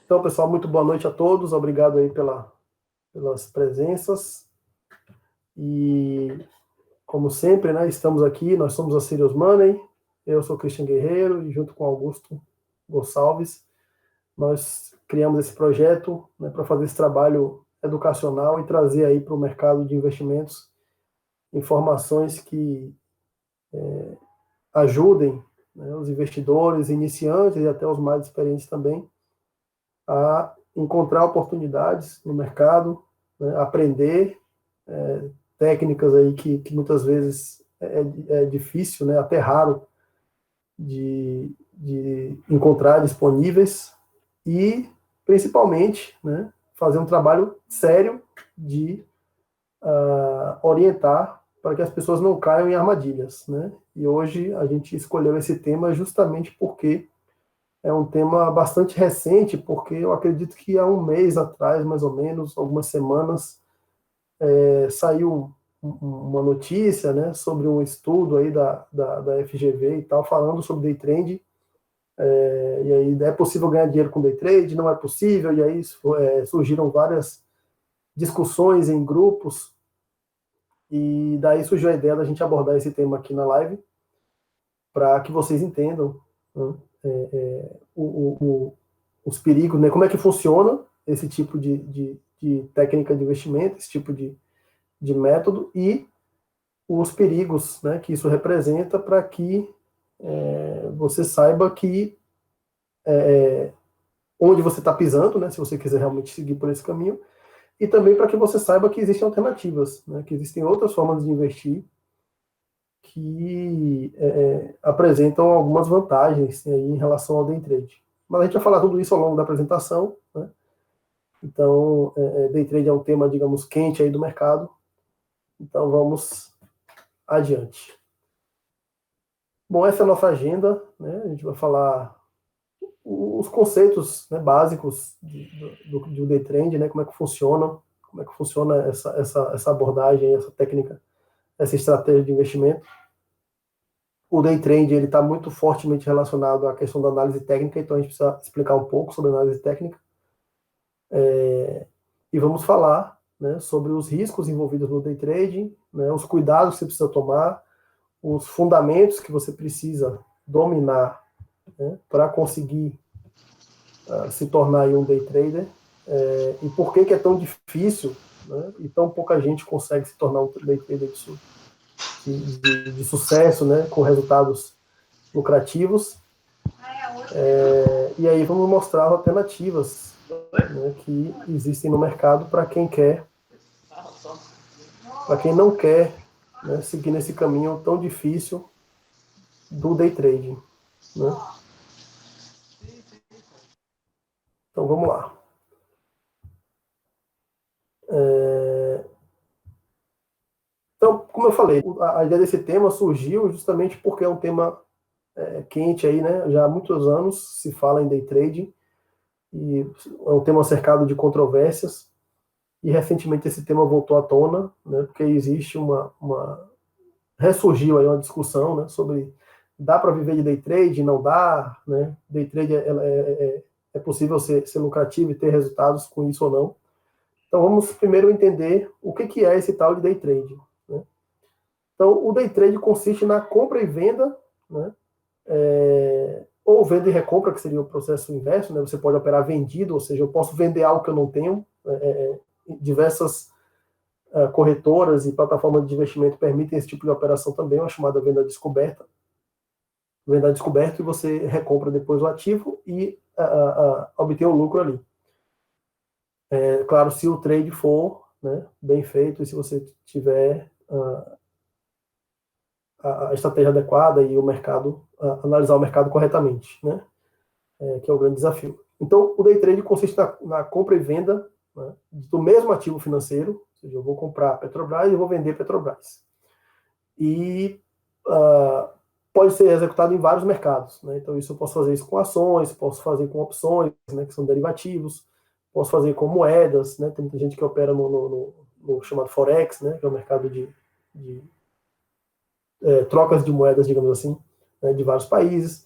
Então, pessoal, muito boa noite a todos. Obrigado aí pelas presenças. E, como sempre, né, estamos aqui. Nós somos a Sirius Money. Eu sou Christian Guerreiro e, junto com Augusto Gonçalves, nós criamos esse projeto, né, para fazer esse trabalho educacional e trazer aí para o mercado de investimentos informações que ajudem, né, os investidores iniciantes e até os mais experientes também a encontrar oportunidades no mercado, né, aprender técnicas aí que muitas vezes é difícil, né, até raro de encontrar disponíveis e, principalmente, né, fazer um trabalho sério de orientar para que as pessoas não caiam em armadilhas, né? E hoje a gente escolheu esse tema justamente porque é um tema bastante recente, porque eu acredito que há um mês atrás, mais ou menos, algumas semanas, saiu uma notícia, né, sobre um estudo aí da FGV e tal, falando sobre day trade, e aí é possível ganhar dinheiro com day trade, não é possível, e aí surgiram várias discussões em grupos, e daí surgiu a ideia da gente abordar esse tema aqui na live, para que vocês entendam, né, os perigos, né, como é que funciona esse tipo de técnica de investimento, esse tipo de método e os perigos, né, que isso representa para que você saiba que onde você está pisando, né, se você quiser realmente seguir por esse caminho, e também para que você saiba que existem alternativas, né, que existem outras formas de investir que apresentam algumas vantagens, né, em relação ao day trade. Mas a gente vai falar tudo isso ao longo da apresentação, né? Então, day trade é um tema, digamos, quente aí do mercado. Então, vamos adiante. Bom, essa é a nossa agenda, né? A gente vai falar os conceitos, né, básicos do day trade, né? Como é que funciona essa abordagem, essa técnica, essa estratégia de investimento. O day trade ele está muito fortemente relacionado à questão da análise técnica, então a gente precisa explicar um pouco sobre análise técnica. E vamos falar, né, sobre os riscos envolvidos no day trading, né, os cuidados que você precisa tomar, os fundamentos que você precisa dominar, né, para conseguir se tornar aí um day trader, e por que é tão difícil, né, e tão pouca gente consegue se tornar um day trader de sucesso, né, com resultados lucrativos. E aí vamos mostrar alternativas, né, que existem no mercado para quem não quer, né, seguir nesse caminho tão difícil do day trading, né? Então vamos lá. Então, como eu falei, a ideia desse tema surgiu justamente porque é um tema quente aí, né? Já há muitos anos se fala em day trading e é um tema cercado de controvérsias. E recentemente esse tema voltou à tona, né? Porque existe ressurgiu aí uma discussão, né, sobre dá para viver de day trade, não dá, né? Day trade é possível ser lucrativo e ter resultados com isso ou não. Então vamos primeiro entender o que é esse tal de day trade, né? Então o day trade consiste na compra e venda, né? Ou venda e recompra, que seria o processo inverso, né? Você pode operar vendido, ou seja, eu posso vender algo que eu não tenho. Diversas corretoras e plataformas de investimento permitem esse tipo de operação também, uma chamada venda descoberta. Venda descoberta e você recompra depois o ativo e obtém o lucro ali. Claro, se o trade for, né, bem feito e se você tiver a estratégia adequada e o mercado, analisar o mercado corretamente, né, que é o grande desafio. Então, o day trade consiste na compra e venda, né, do mesmo ativo financeiro, ou seja, eu vou comprar Petrobras e eu vou vender Petrobras. E pode ser executado em vários mercados, né? Então, isso eu posso fazer isso com ações, posso fazer com opções, né, que são derivativos, posso fazer com moedas, né? Tem muita gente que opera no chamado Forex, né, que é o mercado de trocas de moedas, digamos assim, né, de vários países.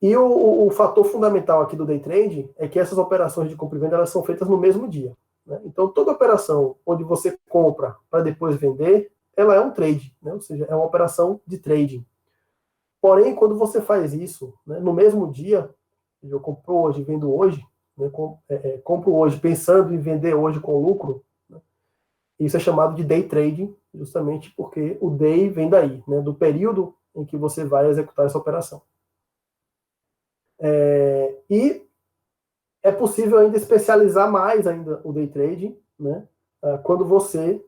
E o fator fundamental aqui do day trade é que essas operações de compra e venda elas são feitas no mesmo dia, né? Então, toda operação onde você compra para depois vender, ela é um trade, né? Ou seja, é uma operação de trading. Porém, quando você faz isso, né, no mesmo dia, eu compro hoje, vendo hoje, né, compro hoje pensando em vender hoje com lucro, né, isso é chamado de day trading, justamente porque o day vem daí, né, do período em que você vai executar essa operação. E é possível ainda especializar mais ainda o day trading, né, quando você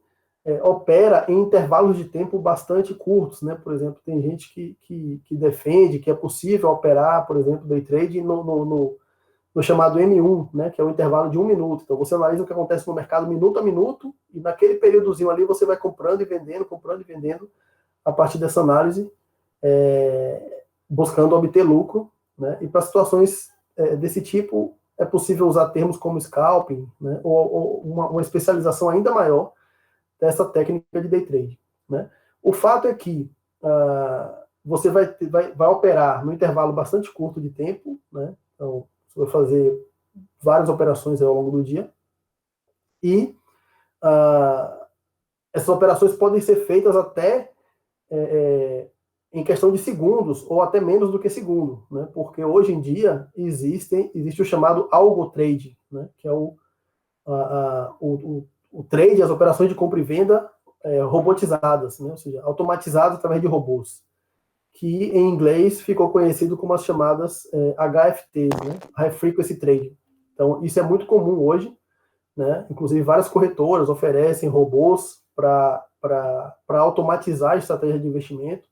opera em intervalos de tempo bastante curtos, né? Por exemplo, tem gente que defende que é possível operar, por exemplo, day trade no chamado M1, né? Que é o intervalo de 1 minuto. Então, você analisa o que acontece no mercado minuto a minuto, e naquele períodozinho ali você vai comprando e vendendo, a partir dessa análise, buscando obter lucro, né? E para situações desse tipo, é possível usar termos como scalping, né? Ou uma especialização ainda maior dessa técnica de day trade, né? O fato é que você vai operar no intervalo bastante curto de tempo, né? Então, você vai fazer várias operações ao longo do dia, e essas operações podem ser feitas até em questão de segundos, ou até menos do que segundo, né? Porque hoje em dia existe o chamado algo trade, né? Que é o trade, as operações de compra e venda robotizadas, né? Ou seja, automatizadas através de robôs, que em inglês ficou conhecido como as chamadas HFTs, né? High Frequency Trading. Então, isso é muito comum hoje, né? Inclusive, várias corretoras oferecem robôs para automatizar a estratégia de investimento,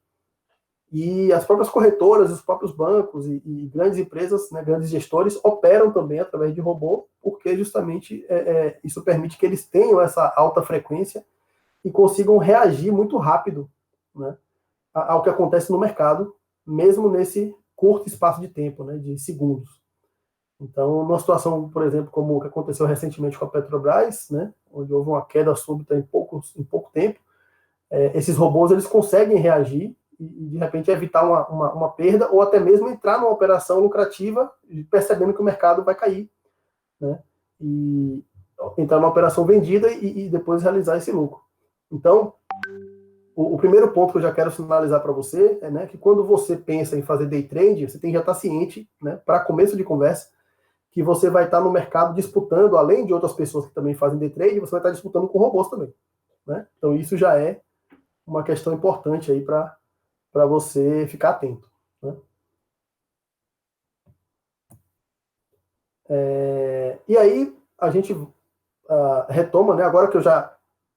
e as próprias corretoras, os próprios bancos e grandes empresas, né, grandes gestores, operam também através de robô, porque justamente isso permite que eles tenham essa alta frequência e consigam reagir muito rápido, né, ao que acontece no mercado, mesmo nesse curto espaço de tempo, né, de segundos. Então, numa situação, por exemplo, como o que aconteceu recentemente com a Petrobras, né, onde houve uma queda súbita em pouco tempo, esses robôs eles conseguem reagir e de repente evitar uma perda, ou até mesmo entrar numa operação lucrativa percebendo que o mercado vai cair, né? E entrar numa operação vendida e depois realizar esse lucro. Então, o primeiro ponto que eu já quero sinalizar para você é, né, que quando você pensa em fazer day trade, você tem que já estar ciente, né, para começo de conversa, que você vai estar no mercado disputando, além de outras pessoas que também fazem day trade, você vai estar disputando com robôs também, né? Então isso já é uma questão importante aí para você ficar atento, né? E aí a gente retoma, né? Agora que eu já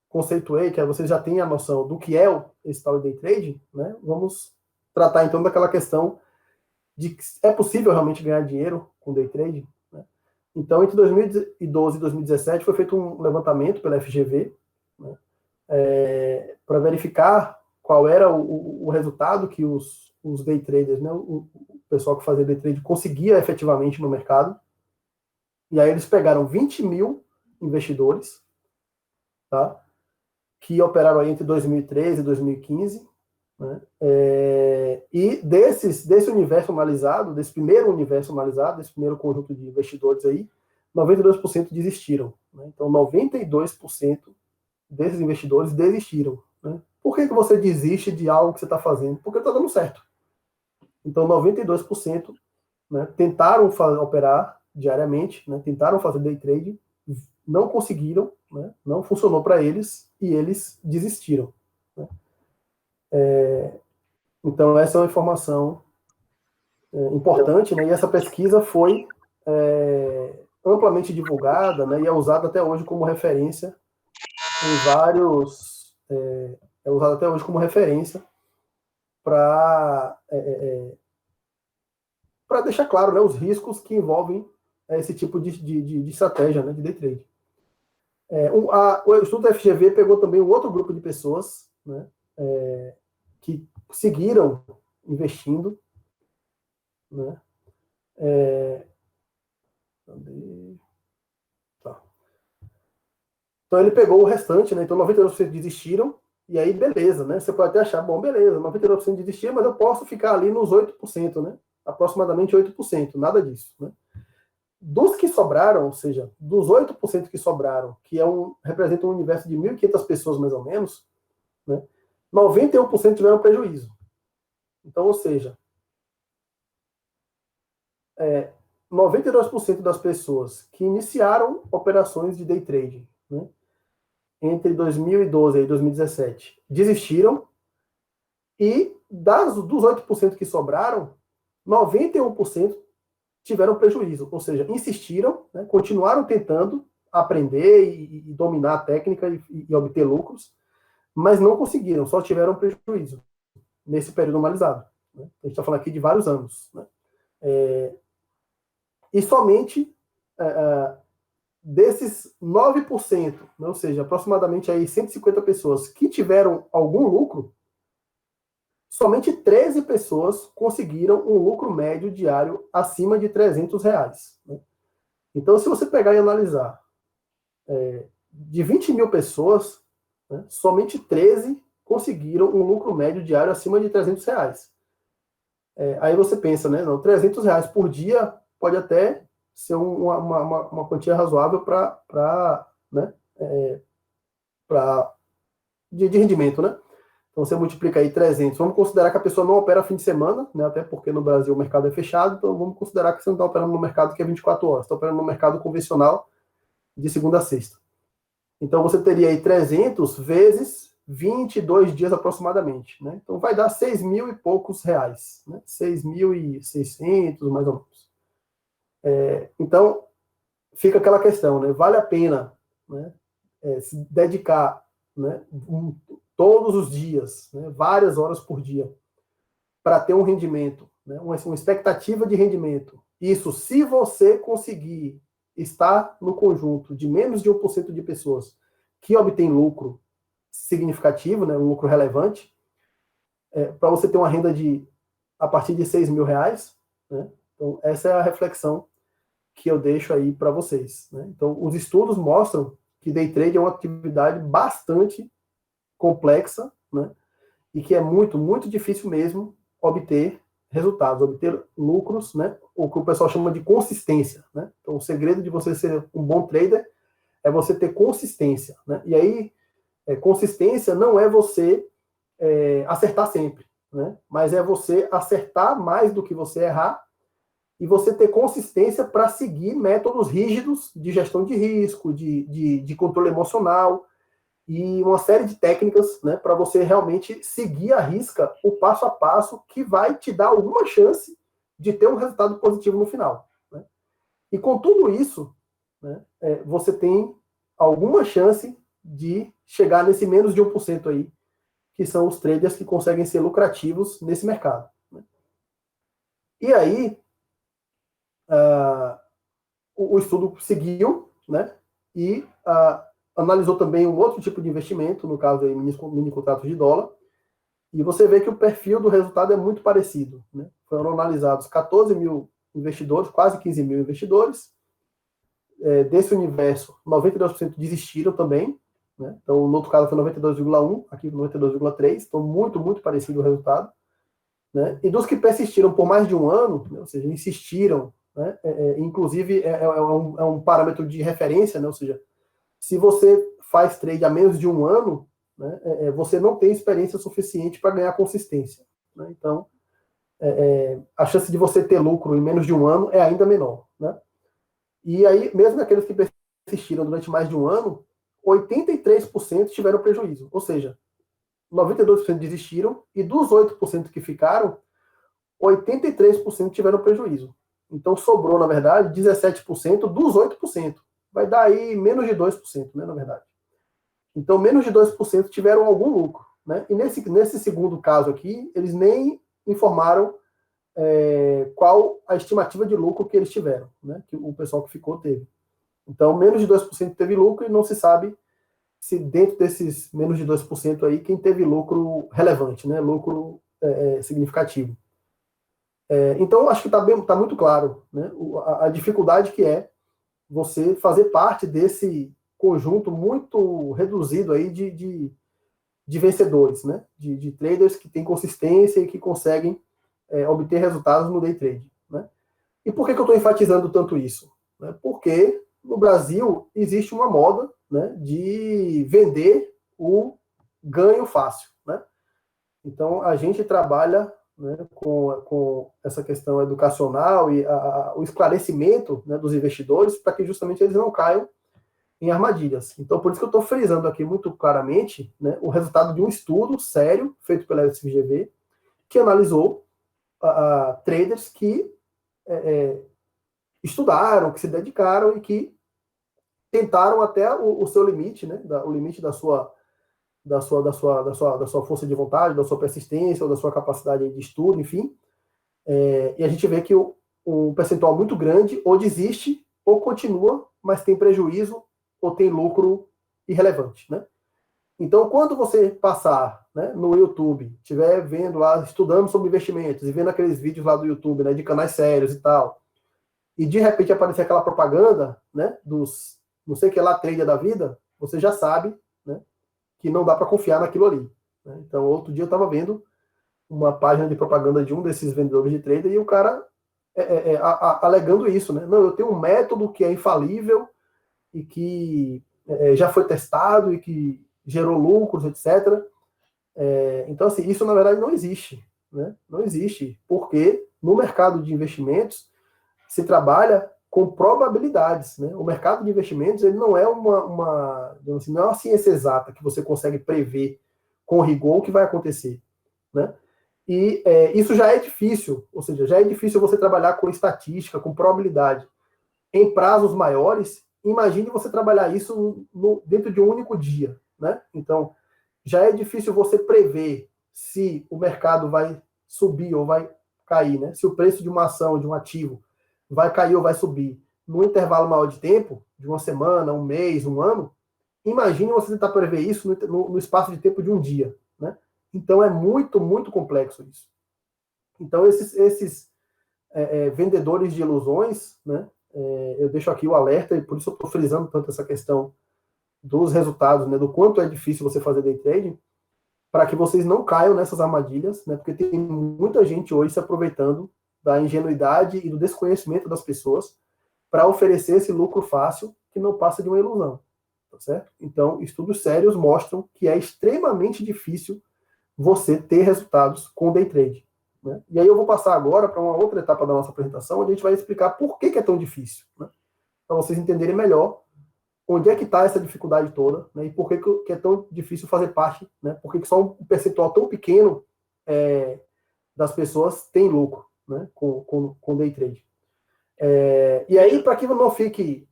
conceituei, que vocês já têm a noção do que é esse tal day trade, né? Vamos tratar então daquela questão de que é possível realmente ganhar dinheiro com day trade, né? Então, entre 2012 e 2017 foi feito um levantamento pela FGV, né, para verificar qual era o resultado que os day traders, né, o pessoal que fazia day trade conseguia efetivamente no mercado. E aí eles pegaram 20 mil investidores, tá, que operaram aí entre 2013 e 2015, né, e desse universo analisado, desse primeiro universo analisado, desse primeiro conjunto de investidores aí, 92% desistiram, né? Então, 92% desses investidores desistiram, né? Por que você desiste de algo que você está fazendo? Porque está dando certo. Então, 92%, né, tentaram operar diariamente, né, tentaram fazer day trade, não conseguiram, né, não funcionou para eles e eles desistiram, né? Então, essa é uma informação importante, né, e essa pesquisa foi amplamente divulgada, né, e é usada até hoje como referência em vários. É usada até hoje como referência para deixar claro, né, os riscos que envolvem esse tipo de estratégia, né, de day trade. O estudo da FGV pegou também um outro grupo de pessoas, né, que seguiram investindo, né, tá. Então ele pegou o restante, né, então 92% desistiram, e aí beleza, né, você pode até achar, bom, beleza, 92% desistiram, mas eu posso ficar ali nos 8%, né, aproximadamente 8%, nada disso, né? Dos que sobraram, ou seja, dos 8% que sobraram, que representa um universo de 1.500 pessoas mais ou menos, né, 91% tiveram prejuízo. Então, ou seja, 92% das pessoas que iniciaram operações de day trading, né, entre 2012 e 2017 desistiram, e dos 8% que sobraram, 91% tiveram prejuízo, ou seja, insistiram, né, continuaram tentando aprender e dominar a técnica e obter lucros, mas não conseguiram, só tiveram prejuízo nesse período analisado, né? A gente está falando aqui de vários anos, né? E somente desses 9%, né, ou seja, aproximadamente aí 150 pessoas que tiveram algum lucro, somente 13 pessoas conseguiram um lucro médio diário acima de R$300. Né? Então, se você pegar e analisar, de 20 mil pessoas, né, somente 13 conseguiram um lucro médio diário acima de R$300. Aí você pensa, né, não, R$300 por dia pode até ser uma quantia razoável né, de rendimento, né? Então você multiplica aí 300. Vamos considerar que a pessoa não opera fim de semana, né? Até porque no Brasil o mercado é fechado, então vamos considerar que você não está operando no mercado que é 24 horas, está operando no mercado convencional de segunda a sexta. Então você teria aí 300 vezes 22 dias aproximadamente, né? Então vai dar 6 mil e poucos reais, né? 6.600 mais ou menos. Então fica aquela questão, né? Vale a pena, né, se dedicar, né, todos os dias, né, várias horas por dia, para ter um rendimento, né, uma expectativa de rendimento. Isso se você conseguir estar no conjunto de menos de 1% de pessoas que obtém lucro significativo, né, um lucro relevante, para você ter uma renda a partir de 6 mil reais. Né? Então, essa é a reflexão que eu deixo aí para vocês. Né? Então, os estudos mostram que day trade é uma atividade bastante complexa, né? E que é muito, muito difícil mesmo obter resultados, obter lucros, né? O que o pessoal chama de consistência, né? Então, o segredo de você ser um bom trader é você ter consistência, né? E aí, consistência não é você acertar sempre, né? Mas é você acertar mais do que você errar e você ter consistência para seguir métodos rígidos de gestão de risco, de controle emocional e uma série de técnicas, né, para você realmente seguir à risca o passo a passo que vai te dar alguma chance de ter um resultado positivo no final. Né? E com tudo isso, né, você tem alguma chance de chegar nesse menos de 1% aí, que são os traders que conseguem ser lucrativos nesse mercado. Né? E aí, o estudo seguiu, né, e analisou também um outro tipo de investimento, no caso aí, mini contratos de dólar, e você vê que o perfil do resultado é muito parecido. Né? Foram analisados 14 mil investidores, quase 15 mil investidores. Desse universo, 92% desistiram também. Né? Então, no outro caso foi 92,1%, aqui 92,3%. Então, muito, muito parecido o resultado. Né? E dos que persistiram por mais de um ano, né? Ou seja, insistiram, né? Inclusive é um parâmetro de referência, né? Ou seja, se você faz trade há menos de um ano, né, você não tem experiência suficiente para ganhar consistência. Né? Então, a chance de você ter lucro em menos de um ano é ainda menor. Né? E aí, mesmo aqueles que persistiram durante mais de um ano, 83% tiveram prejuízo. Ou seja, 92% desistiram e dos 8% que ficaram, 83% tiveram prejuízo. Então, sobrou, na verdade, 17% dos 8%. Vai dar aí menos de 2%, né, na verdade. Então, menos de 2% tiveram algum lucro. Né? E nesse segundo caso aqui, eles nem informaram qual a estimativa de lucro que eles tiveram, né? Que o pessoal que ficou teve. Então, menos de 2% teve lucro e não se sabe se dentro desses menos de 2% aí, quem teve lucro relevante, né? Lucro significativo. Então, acho que está muito claro, né? A dificuldade que é você fazer parte desse conjunto muito reduzido aí de vencedores, né? De traders que têm consistência e que conseguem obter resultados no day trade, né? E por que eu estou enfatizando tanto isso? Né? Porque no Brasil existe uma moda, né, de vender o ganho fácil, né? Então a gente trabalha, né, com essa questão educacional e o esclarecimento, né, dos investidores para que justamente eles não caiam em armadilhas. Então, por isso que eu estou frisando aqui muito claramente, né, o resultado de um estudo sério feito pela SFGV, que analisou traders que estudaram, que se dedicaram e que tentaram até o seu limite, né, o limite da sua força de vontade, da sua persistência, ou da sua capacidade de estudo, enfim. E a gente vê que um percentual muito grande ou desiste ou continua, mas tem prejuízo ou tem lucro irrelevante, né? Então, quando você passar, né, no YouTube, estiver vendo lá, estudando sobre investimentos e vendo aqueles vídeos lá do YouTube, né, de canais sérios e tal, e de repente aparecer aquela propaganda, né, dos não sei o que lá, trader da vida, você já sabe, né, que não dá para confiar naquilo ali, né? Então, outro dia eu estava vendo uma página de propaganda de um desses vendedores de trader e o cara alegando isso, né? Não, eu tenho um método que é infalível e que já foi testado e que gerou lucros, etc. Então, assim, isso na verdade não existe, né? Não existe, porque no mercado de investimentos se trabalha com probabilidades, né? O mercado de investimentos ele não é digamos assim, não é uma ciência exata que você consegue prever com rigor o que vai acontecer, né? E isso já é difícil, ou seja, já é difícil você trabalhar com estatística, com probabilidade em prazos maiores. Imagine você trabalhar isso dentro de um único dia, né? Então, já é difícil você prever se o mercado vai subir ou vai cair, né? Se o preço de uma ação, de um ativo, vai cair ou vai subir no intervalo maior de tempo, de uma semana, um mês, um ano. Imagine você tentar prever isso no espaço de tempo de um dia, né? Então é muito, muito complexo isso. Então esses vendedores de ilusões, né? Eu deixo aqui o alerta e por isso eu estou frisando tanto essa questão dos resultados, né? Do quanto é difícil você fazer day trading, para que vocês não caiam nessas armadilhas, né? Porque tem muita gente hoje se aproveitando da ingenuidade e do desconhecimento das pessoas para oferecer esse lucro fácil que não passa de uma ilusão, tá certo? Então, estudos sérios mostram que é extremamente difícil você ter resultados com day trade, né? E aí eu vou passar agora para uma outra etapa da nossa apresentação, onde a gente vai explicar por que é tão difícil, né? Para vocês entenderem melhor onde é que está essa dificuldade toda, né? E por que é tão difícil fazer parte, né? Por que só um percentual tão pequeno das pessoas tem lucro, né? Com day trade. E aí, para que não fique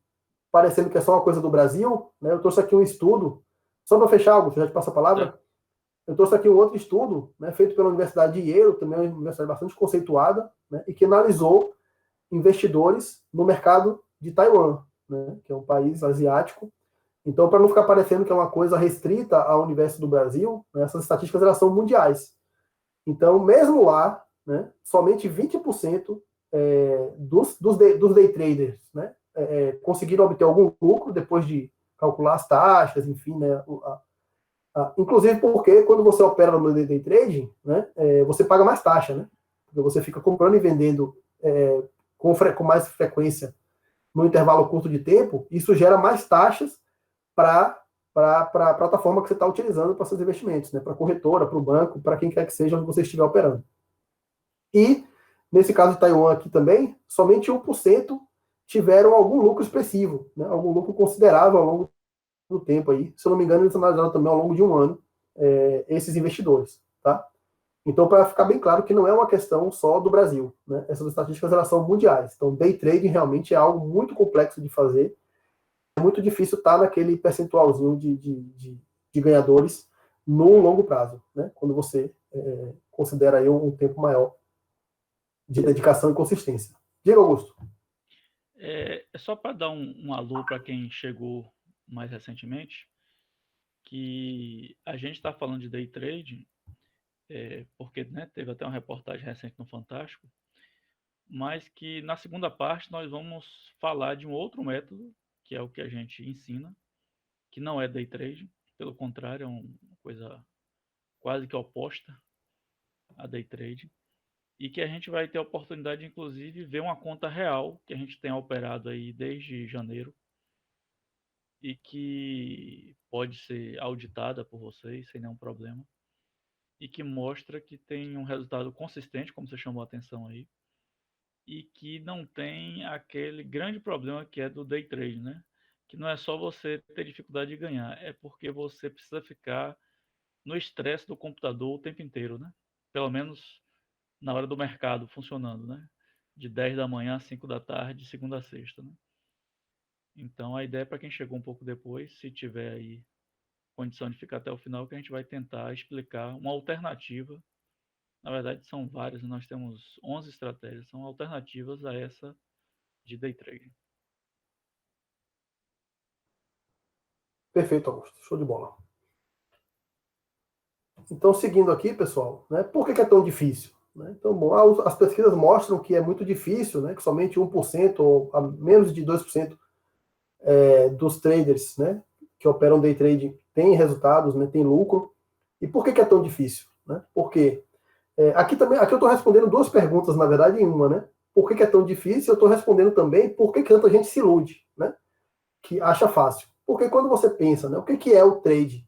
parecendo que é só uma coisa do Brasil, né? Eu trouxe aqui um estudo, só para fechar algo, já te passo a palavra. Eu trouxe aqui um outro estudo, né, feito pela Universidade de Yale, também é uma universidade bastante conceituada, né, e que analisou investidores no mercado de Taiwan, né, que é um país asiático. Então, para não ficar parecendo que é uma coisa restrita ao universo do Brasil, né, essas estatísticas elas são mundiais. Então, mesmo lá, né, somente 20% dos day traders, né, conseguiram obter algum lucro depois de calcular as taxas, enfim, né, inclusive porque quando você opera no day trading, né, você paga mais taxa, né? Porque você fica comprando e vendendo com mais frequência no intervalo curto de tempo, isso gera mais taxas para a plataforma que você está utilizando para seus investimentos, né? Para a corretora, para o banco, para quem quer que seja onde você estiver operando. E, nesse caso de Taiwan aqui também, somente 1% tiveram algum lucro expressivo, né? Algum lucro considerável ao longo do tempo aí. Se eu não me engano, eles analisaram também ao longo de um ano esses investidores, tá? Então, para ficar bem claro que não é uma questão só do Brasil, né? Essas estatísticas elas são mundiais. Então, day trading realmente é algo muito complexo de fazer. É muito difícil estar naquele percentualzinho de ganhadores no longo prazo, né? Quando você considera aí um tempo maior de dedicação e consistência. Diga, Augusto. É só para dar um alô para quem chegou mais recentemente, que a gente está falando de day trade, porque, né, teve até uma reportagem recente no Fantástico, mas que na segunda parte nós vamos falar de um outro método, que é o que a gente ensina, que não é day trade, pelo contrário, é uma coisa quase que oposta a day trade, e que a gente vai ter a oportunidade, inclusive, de ver uma conta real que a gente tem operado aí desde janeiro e que pode ser auditada por vocês sem nenhum problema e que mostra que tem um resultado consistente, como você chamou a atenção aí, e que não tem aquele grande problema que é do day trade, né? Que não é só você ter dificuldade de ganhar, é porque você precisa ficar no estresse do computador o tempo inteiro, né? Pelo menos na hora do mercado funcionando, né? De 10 da manhã a 5 da tarde, segunda a sexta, né? Então a ideia é para quem chegou um pouco depois, se tiver aí condição de ficar até o final, que a gente vai tentar explicar uma alternativa. Na verdade, são várias, nós temos 11 estratégias, são alternativas a essa de day trading. Perfeito, Augusto. Show de bola. Então, seguindo aqui, pessoal, né, por que é tão difícil? Né? Então, bom, as pesquisas mostram que é muito difícil, né, que somente 1% ou a menos de 2% dos traders, né, que operam day trade têm resultados, né, têm lucro. E por que é tão difícil? Né? Porque aqui eu estou respondendo duas perguntas, na verdade, em uma, né? Por que é tão difícil? Eu estou respondendo também por que tanta gente se ilude, né? Que acha fácil. Porque quando você pensa, né, o que é o trade?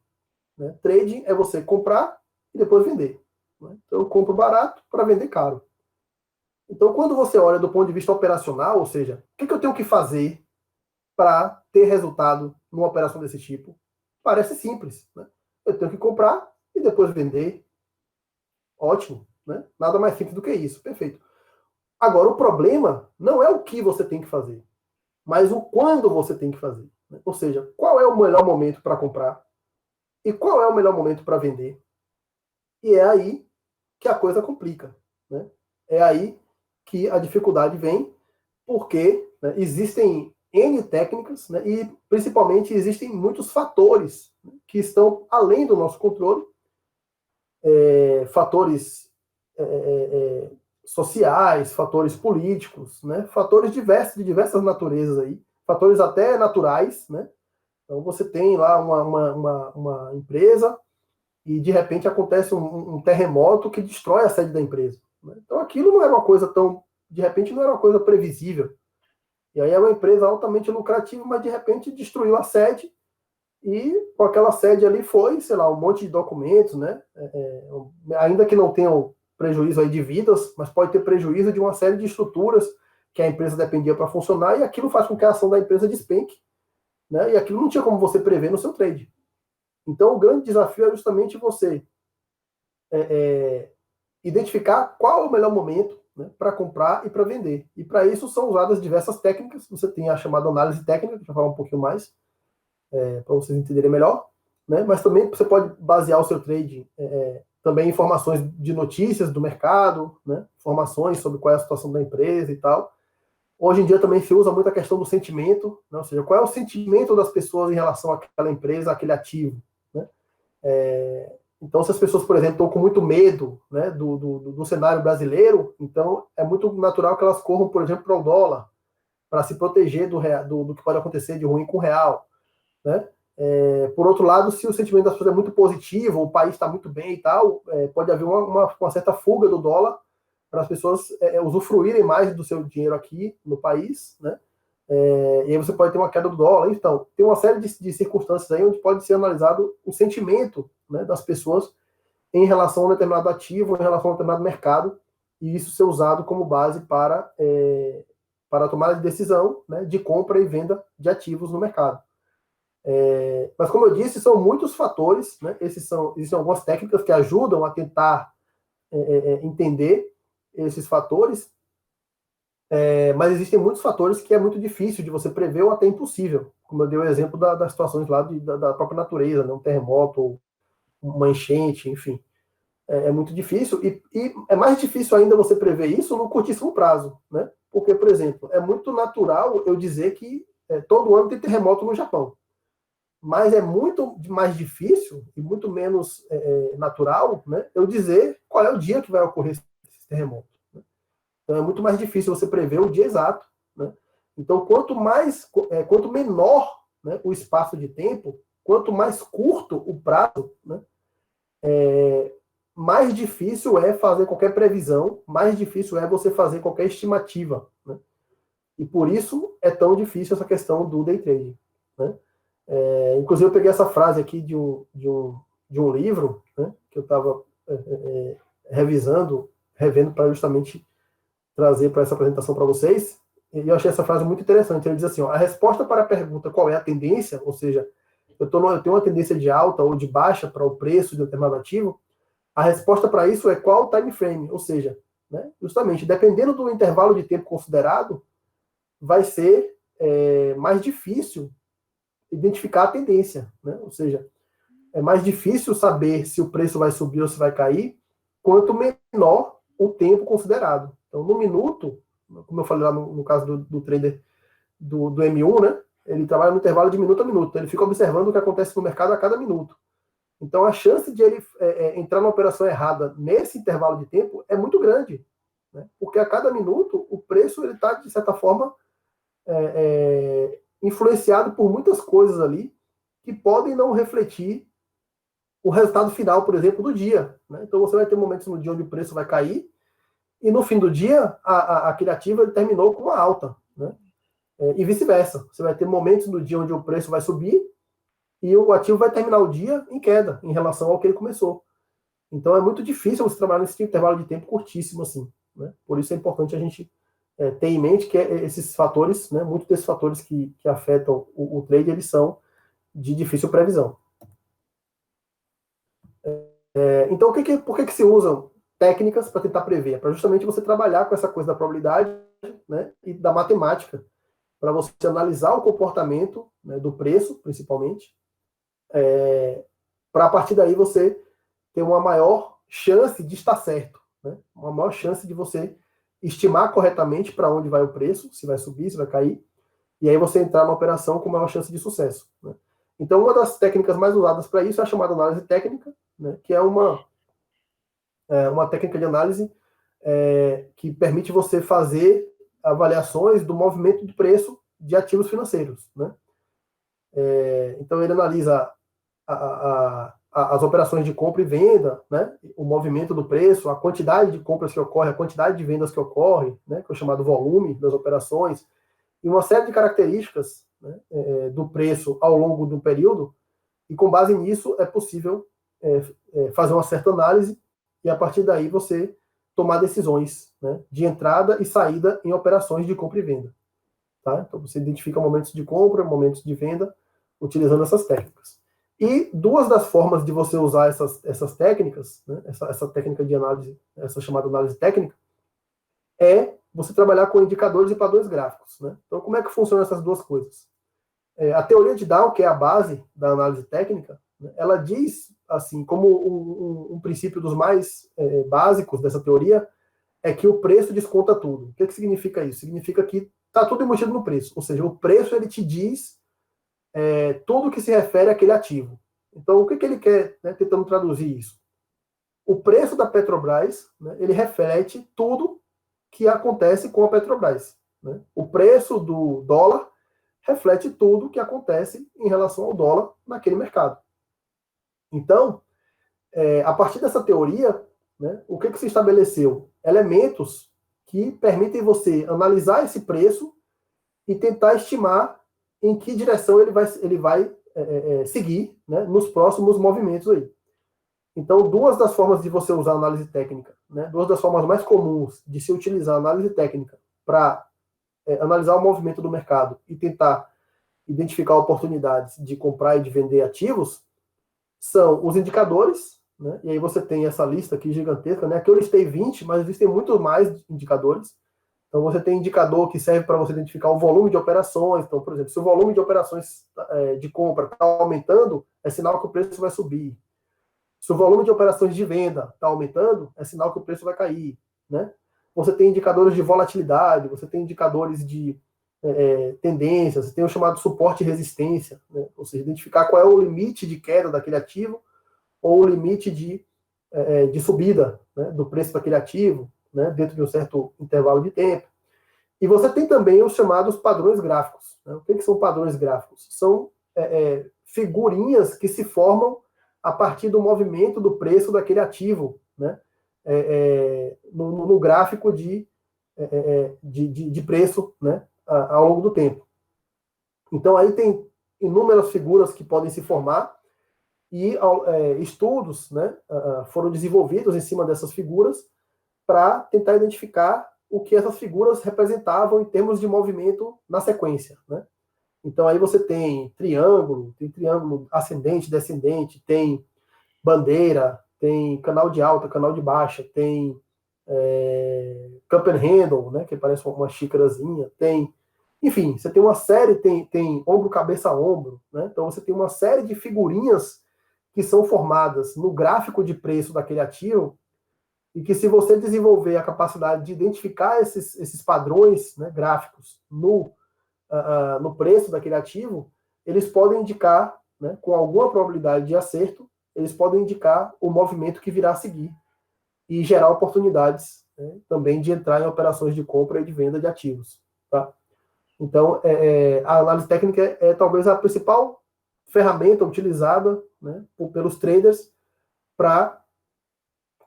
Né? Trading é você comprar e depois vender. Né? Então, eu compro barato para vender caro. Então, quando você olha do ponto de vista operacional, ou seja, o que eu tenho que fazer para ter resultado numa operação desse tipo, parece simples. Né? Eu tenho que comprar e depois vender. Ótimo. Né? Nada mais simples do que isso. Perfeito. Agora, o problema não é o que você tem que fazer, mas o quando você tem que fazer. Né? Ou seja, qual é o melhor momento para comprar e qual é o melhor momento para vender. E é aí que a coisa complica. Né? É aí que a dificuldade vem, porque né, existem N técnicas, né, e principalmente existem muitos fatores, né, que estão além do nosso controle, fatores sociais, fatores políticos, né, fatores diversos, de diversas naturezas aí, fatores até naturais. Né? Então você tem lá uma empresa e de repente acontece um terremoto que destrói a sede da empresa. Né? Então aquilo não era uma coisa tão, de repente não era uma coisa previsível. E aí é uma empresa altamente lucrativa, mas de repente destruiu a sede e com aquela sede ali foi, sei lá, um monte de documentos, né? Ainda que não tenham prejuízo aí de vidas, mas pode ter prejuízo de uma série de estruturas que a empresa dependia para funcionar e aquilo faz com que a ação da empresa despenque, né? E aquilo não tinha como você prever no seu trade. Então o grande desafio é justamente você identificar qual é o melhor momento, né, para comprar e para vender. E para isso são usadas diversas técnicas. Você tem a chamada análise técnica, que eu vou falar um pouquinho mais, para vocês entenderem melhor. Né? Mas também você pode basear o seu trade também em informações de notícias do mercado, né? Informações sobre qual é a situação da empresa e tal. Hoje em dia também se usa muito a questão do sentimento, né? Ou seja, qual é o sentimento das pessoas em relação àquela empresa, àquele ativo. Né? Então, se as pessoas, por exemplo, estão com muito medo, né, do cenário brasileiro, então é muito natural que elas corram, por exemplo, para o dólar, para se proteger do que pode acontecer de ruim com o real. Né? Por outro lado, se o sentimento das pessoas é muito positivo, o país está muito bem e tal, pode haver uma certa fuga do dólar para as pessoas usufruírem mais do seu dinheiro aqui no país, né? E aí você pode ter uma queda do dólar. Então, tem uma série de circunstâncias aí onde pode ser analisado o sentimento, né, das pessoas em relação a um determinado ativo, em relação a um determinado mercado, e isso ser usado como base para a tomada de decisão, né, de compra e venda de ativos no mercado. Mas, como eu disse, são muitos fatores, né, existem algumas técnicas que ajudam a tentar entender esses fatores, mas existem muitos fatores que é muito difícil de você prever ou até impossível, como eu dei o exemplo das situações lá da própria natureza, né, um terremoto, ou uma enchente, enfim. É muito difícil, e é mais difícil ainda você prever isso no curtíssimo prazo, né? Porque, por exemplo, é muito natural eu dizer que todo ano tem terremoto no Japão, mas é muito mais difícil e muito menos natural, né, eu dizer qual é o dia que vai ocorrer esse terremoto. Né? Então é muito mais difícil você prever o dia exato. Né? Então, quanto menor, né, o espaço de tempo, quanto mais curto o prazo, né, mais difícil é fazer qualquer previsão, mais difícil é você fazer qualquer estimativa, né? E por isso é tão difícil essa questão do day trading, né? Inclusive eu peguei essa frase aqui de um livro, né, que eu estava revendo para justamente trazer para essa apresentação para vocês, e eu achei essa frase muito interessante. Ele diz assim, ó, a resposta para a pergunta qual é a tendência, ou seja, eu tenho uma tendência de alta ou de baixa para o preço de um determinado ativo, a resposta para isso é qual o time frame, ou seja, né, justamente, dependendo do intervalo de tempo considerado, vai ser mais difícil identificar a tendência, né? Ou seja, é mais difícil saber se o preço vai subir ou se vai cair, quanto menor o tempo considerado. Então, no minuto, como eu falei lá no caso do trader do M1, né? Ele trabalha no intervalo de minuto a minuto. Então ele fica observando o que acontece no mercado a cada minuto. Então, a chance de ele entrar na operação errada nesse intervalo de tempo é muito grande, né? Porque a cada minuto, o preço está, de certa forma, influenciado por muitas coisas ali que podem não refletir o resultado final, por exemplo, do dia, né? Então, você vai ter momentos no dia onde o preço vai cair e no fim do dia, aquele ativo ele terminou com uma alta, né? E vice-versa. Você vai ter momentos no dia onde o preço vai subir e o ativo vai terminar o dia em queda em relação ao que ele começou. Então é muito difícil você trabalhar nesse intervalo de tempo curtíssimo assim, né? Por isso é importante a gente ter em mente que esses fatores, né, muitos desses fatores que afetam o trade, eles são de difícil previsão. Então, por que se usam técnicas para tentar prever? Para justamente você trabalhar com essa coisa da probabilidade, né, e da matemática, para você analisar o comportamento, né, do preço, principalmente, para a partir daí você ter uma maior chance de estar certo, né? Uma maior chance de você estimar corretamente para onde vai o preço, se vai subir, se vai cair, e aí você entrar na operação com maior chance de sucesso, né? Então, uma das técnicas mais usadas para isso é a chamada análise técnica, né, que é uma técnica de análise que permite você fazer avaliações do movimento do preço de ativos financeiros, né? Então, ele analisa as operações de compra e venda, né, o movimento do preço, a quantidade de compras que ocorre, a quantidade de vendas que ocorre, né, que é o chamado volume das operações, e uma série de características, né, do preço ao longo do período, e com base nisso é possível fazer uma certa análise e a partir daí você tomar decisões, né, de entrada e saída em operações de compra e venda. Tá? Então você identifica momentos de compra, momentos de venda, utilizando essas técnicas. E duas das formas de você usar essas técnicas, né, essa técnica de análise, essa chamada análise técnica, é você trabalhar com indicadores e padrões gráficos, né? Então, como é que funcionam essas duas coisas? A teoria de Dow, que é a base da análise técnica, né, ela diz, assim, como um princípio dos mais básicos dessa teoria, é que o preço desconta tudo. O que significa isso? Significa que está tudo embutido no preço, ou seja, o preço ele te diz tudo que se refere àquele ativo. Então, o que ele quer, né, tentando traduzir isso? O preço da Petrobras, né, ele reflete tudo que acontece com a Petrobras, né? O preço do dólar reflete tudo que acontece em relação ao dólar naquele mercado. Então, a partir dessa teoria, né, o que se estabeleceu? Elementos que permitem você analisar esse preço e tentar estimar em que direção ele vai seguir, né, nos próximos movimentos aí. Então, duas das formas de você usar análise técnica, né, duas das formas mais comuns de se utilizar a análise técnica para analisar o movimento do mercado e tentar identificar oportunidades de comprar e de vender ativos, são os indicadores, né, e aí você tem essa lista aqui gigantesca, né, aqui eu listei 20, mas existem muito mais indicadores. Então, você tem indicador que serve para você identificar o volume de operações. Então, por exemplo, se o volume de operações de compra está aumentando, é sinal que o preço vai subir. Se o volume de operações de venda está aumentando, é sinal que o preço vai cair, né? Você tem indicadores de volatilidade, você tem indicadores de tendências, você tem o chamado suporte e resistência, né? Ou seja, identificar qual é o limite de queda daquele ativo ou o limite de subida, né, do preço daquele ativo, né, dentro de um certo intervalo de tempo. E você tem também os chamados padrões gráficos, né? O que são padrões gráficos? São figurinhas que se formam a partir do movimento do preço daquele ativo né, no gráfico de preço, né, ao longo do tempo. Então, aí tem inúmeras figuras que podem se formar e estudos, né, foram desenvolvidos em cima dessas figuras para tentar identificar o que essas figuras representavam em termos de movimento na sequência, né? Então, aí você tem triângulo ascendente, descendente, tem bandeira, tem canal de alta, canal de baixa, tem cup and handle, né, que parece uma xícarazinha, tem, enfim, você tem uma série, tem ombro, cabeça, ombro, né? Então você tem uma série de figurinhas que são formadas no gráfico de preço daquele ativo e que, se você desenvolver a capacidade de identificar esses padrões, né, gráficos no preço daquele ativo, eles podem indicar, né, com alguma probabilidade de acerto, eles podem indicar o movimento que virá a seguir e gerar oportunidades, né, também de entrar em operações de compra e de venda de ativos. Tá? Então, a análise técnica é talvez a principal ferramenta utilizada, né, pelos traders para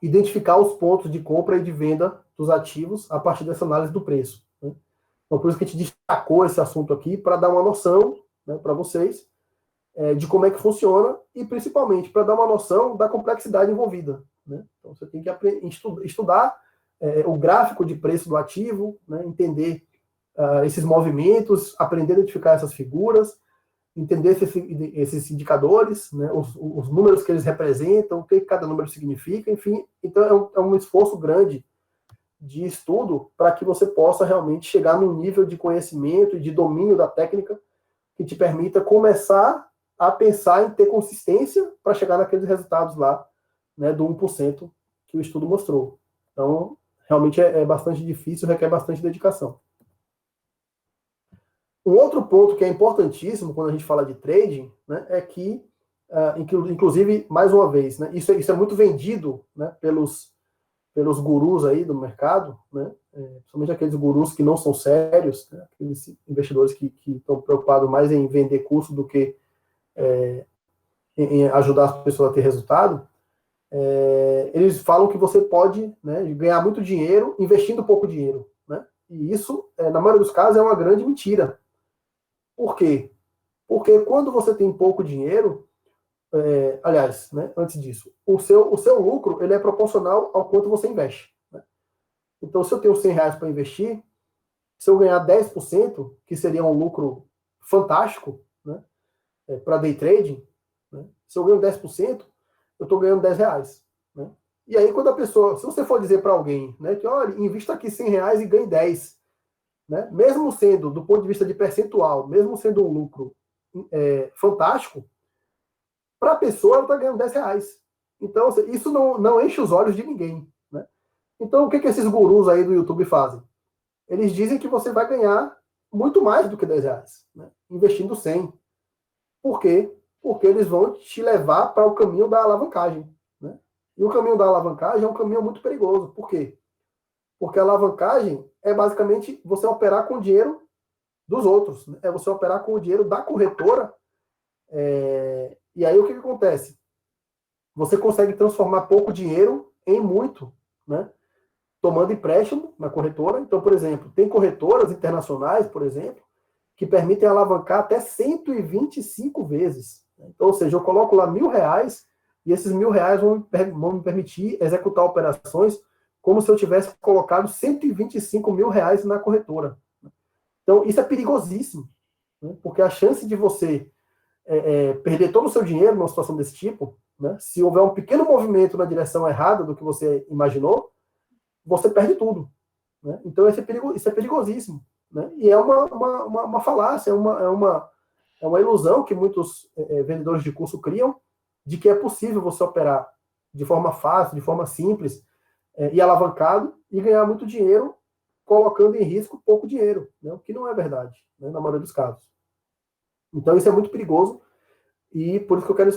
identificar os pontos de compra e de venda dos ativos a partir dessa análise do preço. Né? Então, por isso que a gente destacou esse assunto aqui, para dar uma noção, né, para vocês de como é que funciona e, principalmente, para dar uma noção da complexidade envolvida. Né? Então, você tem que estudar o gráfico de preço do ativo, né, entender esses movimentos, aprender a identificar essas figuras, entender esses indicadores, né, os números que eles representam, o que cada número significa, enfim. Então, é um esforço grande de estudo para que você possa realmente chegar num nível de conhecimento e de domínio da técnica que te permita começar a pensar em ter consistência para chegar naqueles resultados lá, né, do 1% que o estudo mostrou. Então, realmente é bastante difícil, requer bastante dedicação. Um outro ponto que é importantíssimo quando a gente fala de trading, né, é que, inclusive, mais uma vez, né, isso é muito vendido, né, pelos gurus aí do mercado, né, principalmente aqueles gurus que não são sérios, né, aqueles investidores que estão preocupados mais em vender curso do que em ajudar as pessoas a ter resultado. Eles falam que você pode, né, ganhar muito dinheiro investindo pouco dinheiro. Né, e isso, na maioria dos casos, é uma grande mentira. Por quê? Porque quando você tem pouco dinheiro, aliás, né, antes disso, o seu lucro ele é proporcional ao quanto você investe. Né? Então, se eu tenho R$100 para investir, se eu ganhar 10%, que seria um lucro fantástico, né, para day trading, né, se eu ganho 10%, eu estou ganhando R$10. Né? E aí, quando a pessoa, se você for dizer para alguém, né, que olha, invista aqui R$100 e ganhe 10, né, mesmo sendo, do ponto de vista de percentual, mesmo sendo um lucro fantástico, para a pessoa ela está ganhando R$10. Então, isso não enche os olhos de ninguém. Né? Então, o que esses gurus aí do YouTube fazem? Eles dizem que você vai ganhar muito mais do que R$10, né, investindo 100. Por quê? Porque eles vão te levar para o caminho da alavancagem. Né? E o caminho da alavancagem é um caminho muito perigoso. Por quê? Porque a alavancagem é basicamente você operar com o dinheiro dos outros. Né? É você operar com o dinheiro da corretora. E aí o que acontece? Você consegue transformar pouco dinheiro em muito, né? Tomando empréstimo na corretora. Então, por exemplo, tem corretoras internacionais, por exemplo, que permitem alavancar até 125 vezes. Então, ou seja, eu coloco lá R$1.000 e esses R$1.000 vão me permitir executar operações como se eu tivesse colocado R$125.000 na corretora. Então, isso é perigosíssimo, né? Porque a chance de você perder todo o seu dinheiro numa situação desse tipo, né, se houver um pequeno movimento na direção errada do que você imaginou, você perde tudo. Né? Então, isso é perigosíssimo. Né? E é uma falácia, é uma ilusão que muitos vendedores de curso criam de que é possível você operar de forma fácil, de forma simples e alavancado e ganhar muito dinheiro colocando em risco pouco dinheiro, né? O que não é verdade, né, na maioria dos casos. Então isso é muito perigoso e por isso que eu quero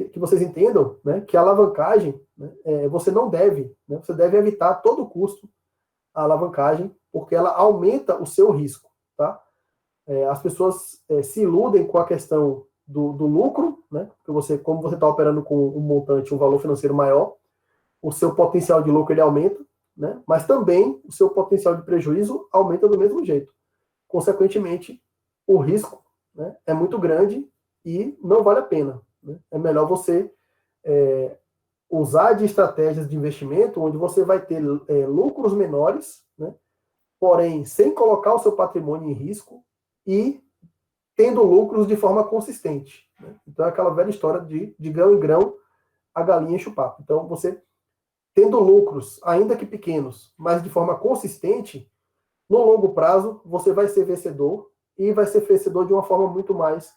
que vocês entendam, né, que a alavancagem, né, você não deve, né, você deve evitar a todo custo a alavancagem, porque ela aumenta o seu risco, tá? As pessoas se iludem com a questão do lucro, né? Porque como você está operando com um montante, um valor financeiro maior, o seu potencial de lucro ele aumenta, né? Mas também o seu potencial de prejuízo aumenta do mesmo jeito. Consequentemente, o risco, né, é muito grande e não vale a pena, né? É melhor você usar de estratégias de investimento onde você vai ter lucros menores, né? Porém, sem colocar o seu patrimônio em risco e tendo lucros de forma consistente, né? Então é aquela velha história de grão em grão a galinha enche o papo. Então você tendo lucros, ainda que pequenos, mas de forma consistente, no longo prazo você vai ser vencedor e vai ser vencedor de uma forma muito mais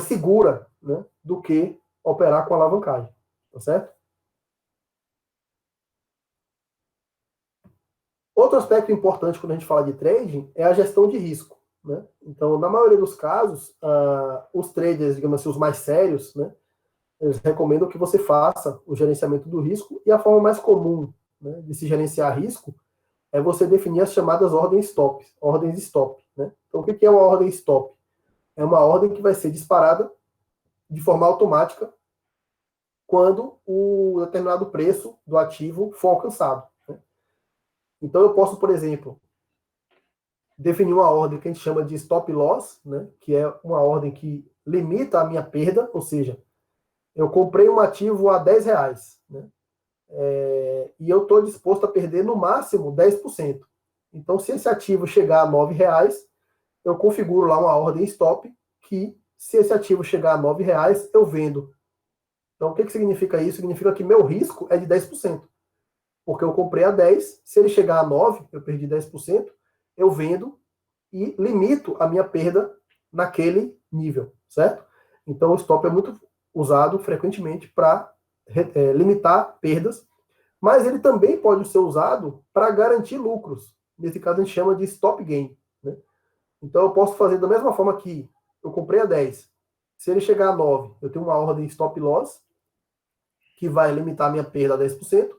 segura, né, do que operar com alavancagem, tá certo? Outro aspecto importante quando a gente fala de trading é a gestão de risco, né? Então, na maioria dos casos, os traders, digamos assim, os mais sérios, né, eles recomendam que você faça o gerenciamento do risco e a forma mais comum, né, de se gerenciar risco é você definir as chamadas ordens stop, né? Então, o que é uma ordem stop? É uma ordem que vai ser disparada de forma automática quando o determinado preço do ativo for alcançado, né? Então, eu posso, por exemplo, definir uma ordem que a gente chama de stop loss, né? Que é uma ordem que limita a minha perda, ou seja, eu comprei um ativo a R$ 10, né? E eu estou disposto a perder no máximo 10%. Então, se esse ativo chegar a R$ 9, eu configuro lá uma ordem stop que, se esse ativo chegar a R$ 9, eu vendo. Então, o que significa isso? Significa que meu risco é de 10%. Porque eu comprei a 10, se ele chegar a 9, eu perdi 10%, eu vendo e limito a minha perda naquele nível, certo? Então, o stop é muito usado frequentemente para limitar perdas, mas ele também pode ser usado para garantir lucros. Nesse caso, a gente chama de stop gain, né? Então, eu posso fazer da mesma forma que eu comprei a 10. Se ele chegar a 9, eu tenho uma ordem stop loss, que vai limitar a minha perda a 10%.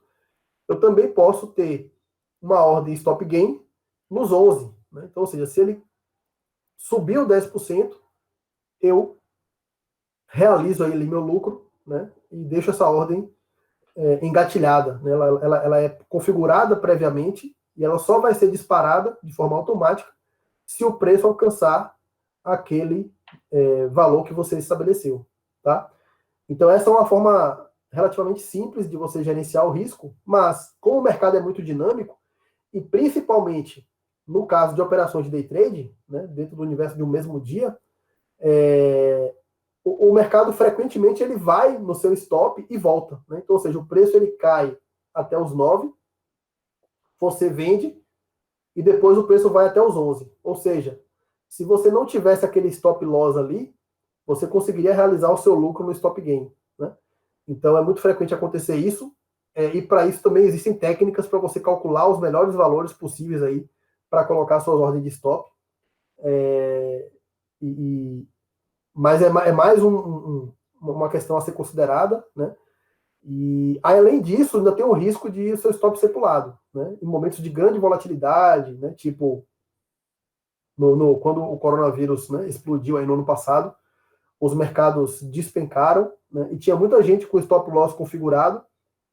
Eu também posso ter uma ordem stop gain nos 11. Né? Então, ou seja, se ele subiu 10%, eu realizo ali meu lucro, né? E deixo essa ordem engatilhada. Né? Ela é configurada previamente e ela só vai ser disparada de forma automática se o preço alcançar aquele valor que você estabeleceu. Tá? Então, essa é uma forma relativamente simples de você gerenciar o risco, mas como o mercado é muito dinâmico, e principalmente no caso de operações de day trade, né, dentro do universo de um mesmo dia, o mercado frequentemente ele vai no seu stop e volta. Né? Então, ou seja, o preço ele cai até os 9, você vende e depois o preço vai até os 11. Ou seja, se você não tivesse aquele stop loss ali, você conseguiria realizar o seu lucro no stop gain. Né? Então é muito frequente acontecer isso, e para isso também existem técnicas para você calcular os melhores valores possíveis aí para colocar suas ordens de stop. Mas é mais uma questão a ser considerada, né? E além disso, ainda tem o risco de o seu stop ser pulado, né? Em momentos de grande volatilidade, né? Tipo quando o coronavírus, né, explodiu aí no ano passado, os mercados despencaram, né, e tinha muita gente com stop loss configurado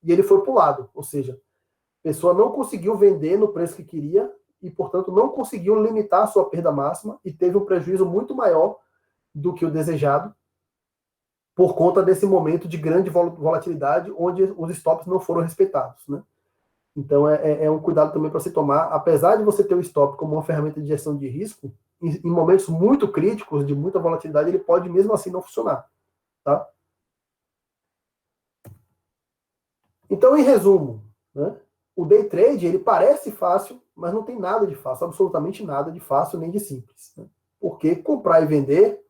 e ele foi pulado, ou seja, a pessoa não conseguiu vender no preço que queria e, portanto, não conseguiu limitar a sua perda máxima e teve um prejuízo muito maior do que o desejado por conta desse momento de grande volatilidade onde os stops não foram respeitados, né? Então, é um cuidado também para se tomar. Apesar de você ter o stop como uma ferramenta de gestão de risco, em momentos muito críticos, de muita volatilidade, ele pode mesmo assim não funcionar. Tá? Então, em resumo, né, o day trade ele parece fácil, mas não tem nada de fácil, absolutamente nada de fácil nem de simples. Né? Porque comprar e vender,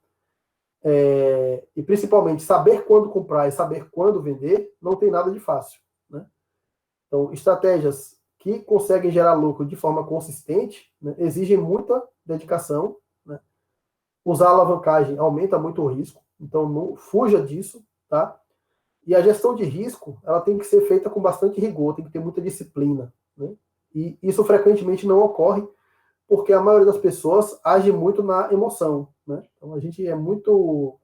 e principalmente saber quando comprar e saber quando vender, não tem nada de fácil. Né? Então, estratégias que conseguem gerar lucro de forma consistente, né, exigem muita dedicação. Né? Usar alavancagem aumenta muito o risco, então não fuja disso. Tá? E a gestão de risco ela tem que ser feita com bastante rigor, tem que ter muita disciplina. Né? E isso frequentemente não ocorre porque a maioria das pessoas age muito na emoção. Né? Então, a gente é muito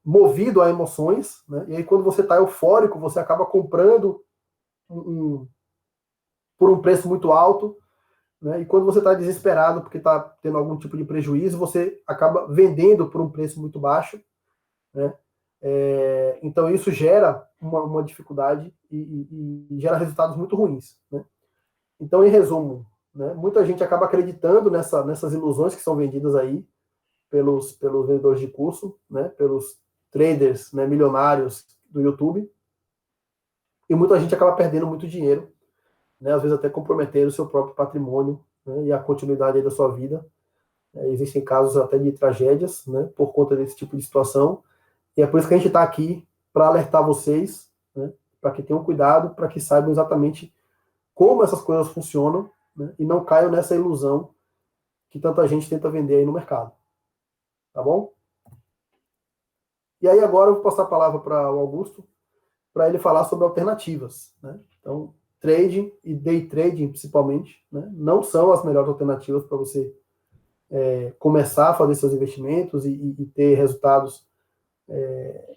movido a emoções, né? E aí quando você está eufórico, você acaba comprando por um preço muito alto, né? E quando você está desesperado porque está tendo algum tipo de prejuízo, você acaba vendendo por um preço muito baixo, né? Então isso gera uma dificuldade e gera resultados muito ruins, né? Então, em resumo, né, muita gente acaba acreditando nessas ilusões que são vendidas aí pelos vendedores de curso, né, pelos traders, né, milionários do YouTube, e muita gente acaba perdendo muito dinheiro, né, às vezes até comprometendo o seu próprio patrimônio, né, e a continuidade aí da sua vida. Existem casos até de tragédias, né, por conta desse tipo de situação, e é por isso que a gente está aqui para alertar vocês, né, para que tenham cuidado, para que saibam exatamente como essas coisas funcionam, né, e não caiam nessa ilusão que tanta gente tenta vender aí no mercado. Tá bom? E aí agora eu vou passar a palavra para o Augusto, para ele falar sobre alternativas, né? Então, trading e day trading, principalmente, né, não são as melhores alternativas para você começar a fazer seus investimentos e ter resultados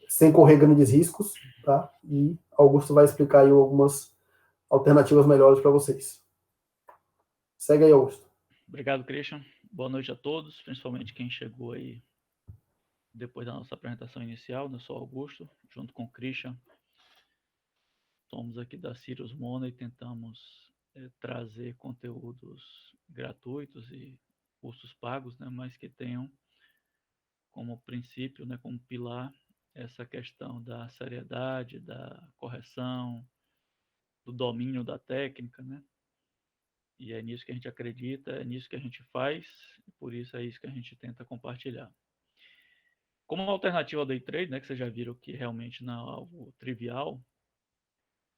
sem correr grandes riscos, tá? E Augusto vai explicar aí algumas alternativas melhores para vocês. Segue aí, Augusto. Obrigado, Christian. Boa noite a todos, principalmente quem chegou aí depois da nossa apresentação inicial. Eu sou Augusto, junto com o Christian. Somos aqui da Sirius Money e tentamos trazer conteúdos gratuitos e cursos pagos, né, mas que tenham como princípio, né, como pilar, essa questão da seriedade, da correção, do domínio da técnica, né? E é nisso que a gente acredita, é nisso que a gente faz, e por isso é isso que a gente tenta compartilhar. Como alternativa ao day trade, né, que vocês já viram que realmente não é algo trivial,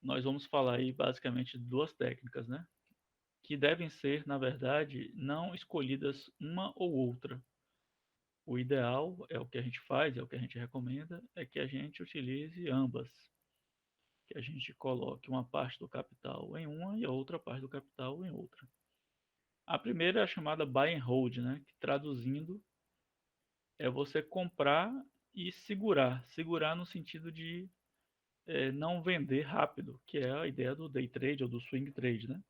nós vamos falar aí basicamente de duas técnicas, né? Que devem ser, na verdade, não escolhidas uma ou outra. O ideal é o que a gente faz, é o que a gente recomenda, é que a gente utilize ambas. Que a gente coloque uma parte do capital em uma e a outra parte do capital em outra. A primeira é a chamada buy and hold, né? Que traduzindo é você comprar e segurar. Segurar no sentido de não vender rápido, que é a ideia do day trade ou do swing trade, né?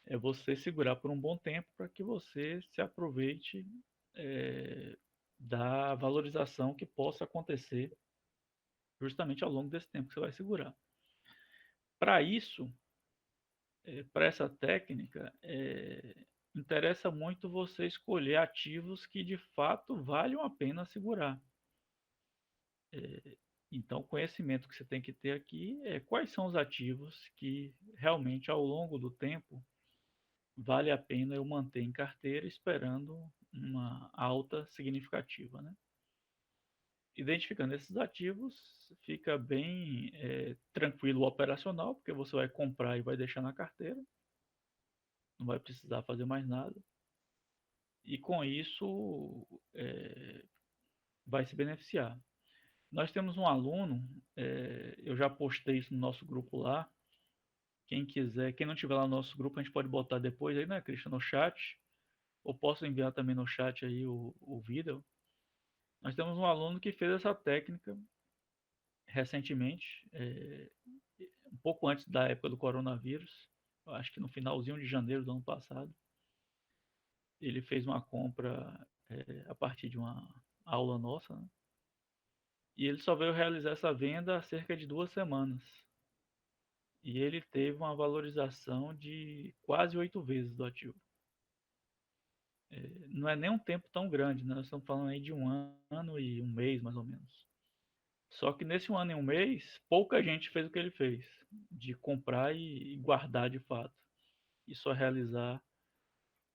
É você segurar por um bom tempo para que você se aproveite da valorização que possa acontecer justamente ao longo desse tempo que você vai segurar. Para isso, para essa técnica, interessa muito você escolher ativos que de fato valham a pena segurar. Então, o conhecimento que você tem que ter aqui é quais são os ativos que realmente ao longo do tempo vale a pena eu manter em carteira esperando uma alta significativa, né? Identificando esses ativos, fica bem tranquilo o operacional, porque você vai comprar e vai deixar na carteira, não vai precisar fazer mais nada. E com isso vai se beneficiar. Nós temos um aluno, eu já postei isso no nosso grupo lá. Quem quiser, quem não tiver lá no nosso grupo, a gente pode botar depois aí, né, Christian, no chat. Ou posso enviar também no chat aí o vídeo. Nós temos um aluno que fez essa técnica recentemente, um pouco antes da época do coronavírus, eu acho que no finalzinho de janeiro do ano passado. Ele fez uma compra a partir de uma aula nossa, né? E ele só veio realizar essa venda há cerca de 2 semanas. E ele teve uma valorização de quase 8 vezes do ativo. Não é nem um tempo tão grande, né? Nós estamos falando aí de 1 ano e 1 mês, mais ou menos. Só que nesse 1 ano e 1 mês, pouca gente fez o que ele fez, de comprar e guardar de fato, e só realizar